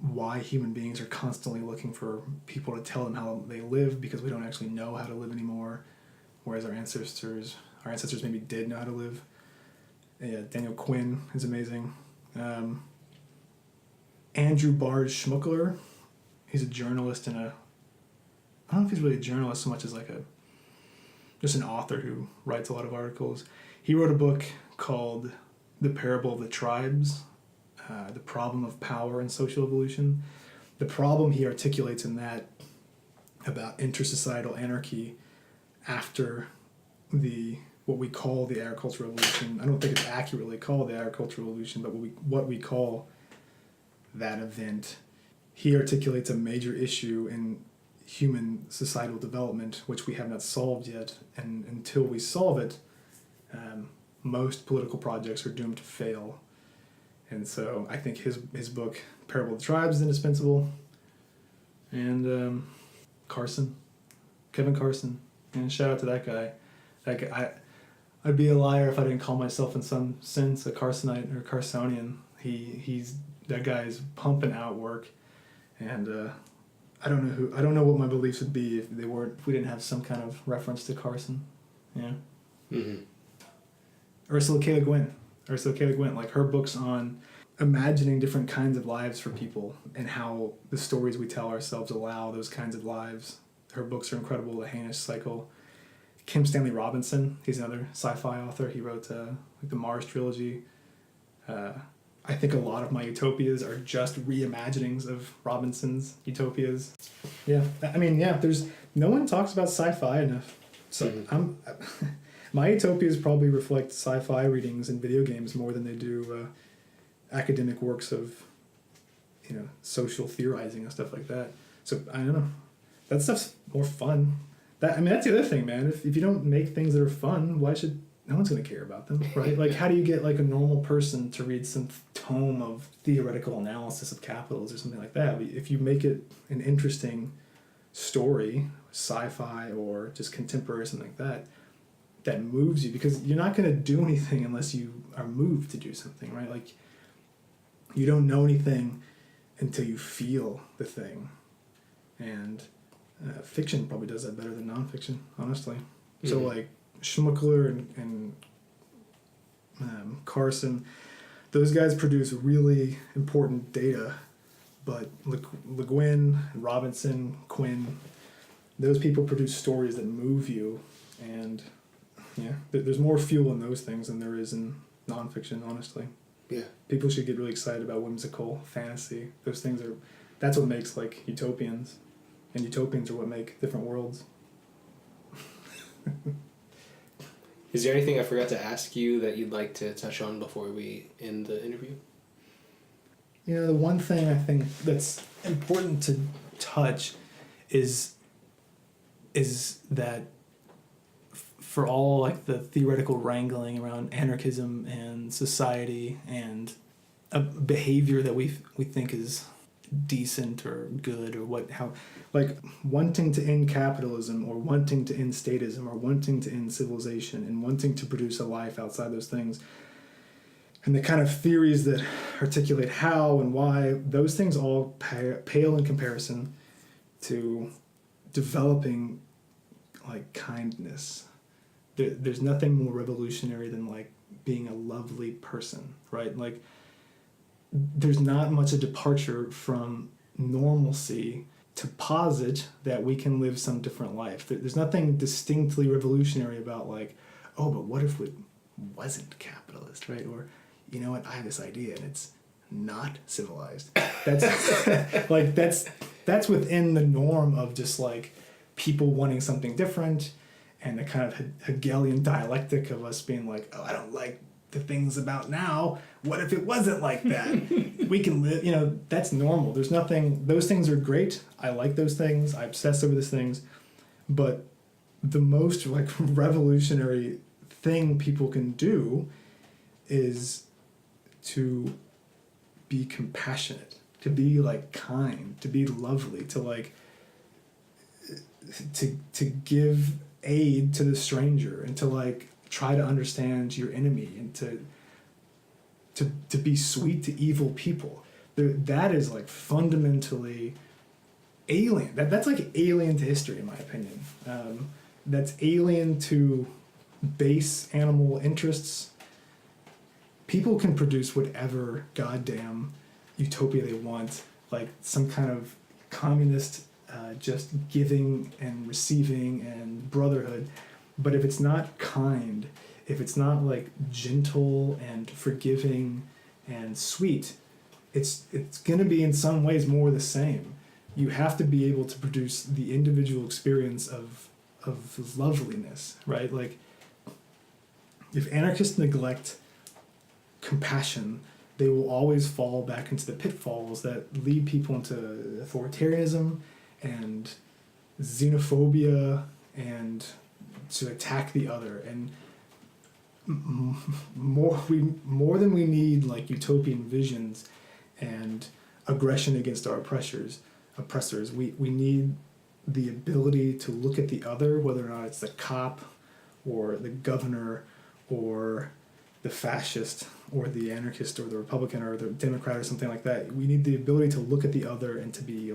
why human beings are constantly looking for people to tell them how they live, because we don't actually know how to live anymore, whereas our ancestors maybe did know how to live. Yeah, Daniel Quinn is amazing. Andrew Barge Schmuckler, he's a journalist and I don't know if he's really a journalist so much as just an author who writes a lot of articles. He wrote a book called The Parable of the Tribes, The Problem of Power and Social Evolution. The problem he articulates in that about intersocietal anarchy after what we call the agricultural revolution. I don't think it's accurately called the agricultural revolution, but what we call that event. He articulates a major issue in human societal development, which we have not solved yet, and until we solve it, most political projects are doomed to fail. And so I think his book Parable of the Tribes is indispensable. And Kevin Carson, and shout out to that guy. I'd be a liar if I didn't call myself in some sense a Carsonite or Carsonian. That guy is pumping out work, and I don't know what my beliefs would be if we didn't have some kind of reference to Carson. Yeah. Mm-hmm. Ursula K. Le Guin, like her books on imagining different kinds of lives for people and how the stories we tell ourselves allow those kinds of lives. Her books are incredible. The Hanish Cycle. Kim Stanley Robinson, he's another sci-fi author. He wrote the Mars trilogy. I think a lot of my utopias are just reimaginings of Robinson's utopias. Yeah, there's no one talks about sci-fi enough. So my utopias probably reflect sci-fi readings and video games more than they do academic works of social theorizing and stuff like that. So I don't know. That stuff's more fun. That's the other thing, man. If you don't make things that are fun, no one's going to care about them, right? Like, how do you get, like, a normal person to read some tome of theoretical analysis of capitals or something like that? If you make it an interesting story, sci-fi or just contemporary or something like that, that moves you, because you're not going to do anything unless you are moved to do something, right? Like, you don't know anything until you feel the thing. And fiction probably does that better than nonfiction, honestly. Mm-hmm. So, like, Schmuckler and Carson, those guys produce really important data, but Le Guin, Robinson, Quinn, those people produce stories that move you, and there's more fuel in those things than there is in nonfiction, honestly. Yeah. People should get really excited about whimsical fantasy. Those things that's what makes like utopians. And utopians are what make different worlds. Is there anything I forgot to ask you that you'd like to touch on before we end the interview? The one thing I think that's important to touch is that for all like the theoretical wrangling around anarchism and society and a behavior that we think is decent or good or how wanting to end capitalism or wanting to end statism or wanting to end civilization and wanting to produce a life outside those things and the kind of theories that articulate how and why, those things all pale in comparison to developing like kindness. There's nothing more revolutionary than like being a lovely person, right? Like there's not much a departure from normalcy to posit that we can live some different life. There's nothing distinctly revolutionary about like, oh, but what if it wasn't capitalist, right? Or, you know what, I have this idea and it's not civilized. That's within the norm of just like people wanting something different and the kind of Hegelian dialectic of us being like, oh, I don't like the things about now. What if it wasn't like that? We can live, that's normal. There's nothing, those things are great. I like those things. I obsess over those things. But the most like revolutionary thing people can do is to be compassionate, to be like kind, to be lovely, to like, to give aid to the stranger and to like try to understand your enemy and to be sweet to evil people. That is like fundamentally alien. That's like alien to history, in my opinion. That's alien to base animal interests. People can produce whatever goddamn utopia they want, like some kind of communist just giving and receiving and brotherhood. But if it's not kind, if it's not like gentle and forgiving and sweet, it's going to be in some ways more the same. You have to be able to produce the individual experience of loveliness, right? Like if anarchists neglect compassion, they will always fall back into the pitfalls that lead people into authoritarianism and xenophobia and to attack the other. And more than we need like utopian visions and aggression against our oppressors, we need the ability to look at the other, whether or not it's the cop or the governor or the fascist or the anarchist or the Republican or the Democrat or something like that. We need the ability to look at the other and to be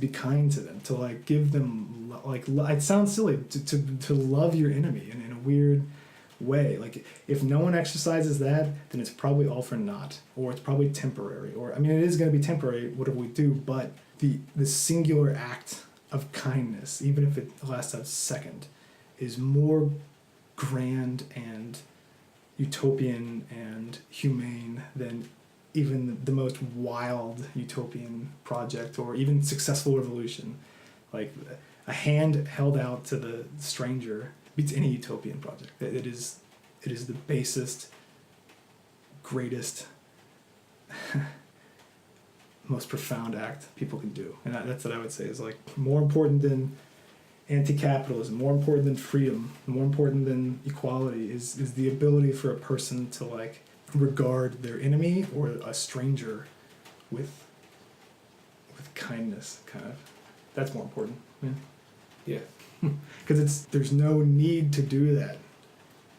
kind to them, to like give them like, it sounds silly to love your enemy in a weird way. Like if no one exercises that, then it's probably all for naught, or it's probably temporary, or I mean it is going to be temporary whatever we do, but the singular act of kindness, even if it lasts a second, is more grand and utopian and humane than even the most wild utopian project or even successful revolution. Like a hand held out to the stranger beats any utopian project. It is the basest, greatest, most profound act people can do. And that's what I would say is like more important than anti-capitalism, more important than freedom, more important than equality is the ability for a person to like regard their enemy or a stranger with kindness, kind of. That's more important. Yeah. Because there's no need to do that.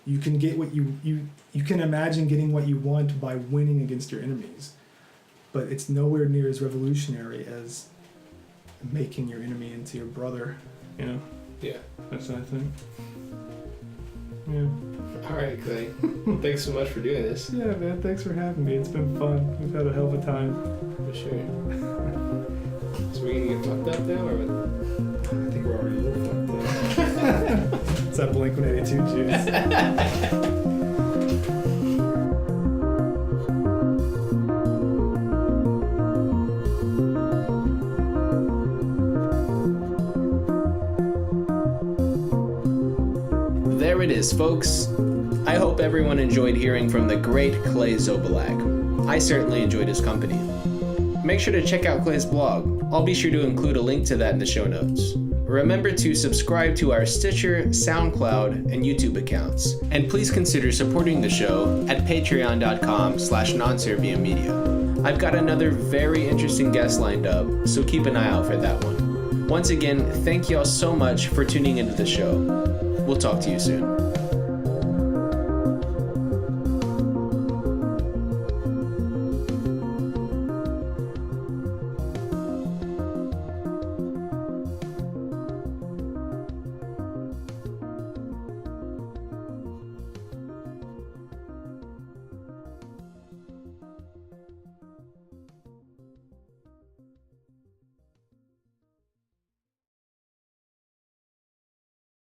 You can get what you can imagine getting what you want by winning against your enemies, but it's nowhere near as revolutionary as making your enemy into your brother. Yeah, that's what I think. Yeah. All right, Clay. Thanks so much for doing this. Yeah, man. Thanks for having me. It's been fun. We've had a hell of a time. For sure. So we're gonna get fucked up now, or what? I think we're already a little fucked up. It's that Blink-182 juice. is, folks. I hope everyone enjoyed hearing from the great Clay Zdobylak. I certainly enjoyed his company. Make sure to check out Clay's blog. I'll be sure to include a link to that in the show notes. Remember to subscribe to our Stitcher, SoundCloud, and YouTube accounts. And please consider supporting the show at patreon.com/nonserviummedia. I've got another very interesting guest lined up, so keep an eye out for that one. Once again, thank y'all so much for tuning into the show. We'll talk to you soon.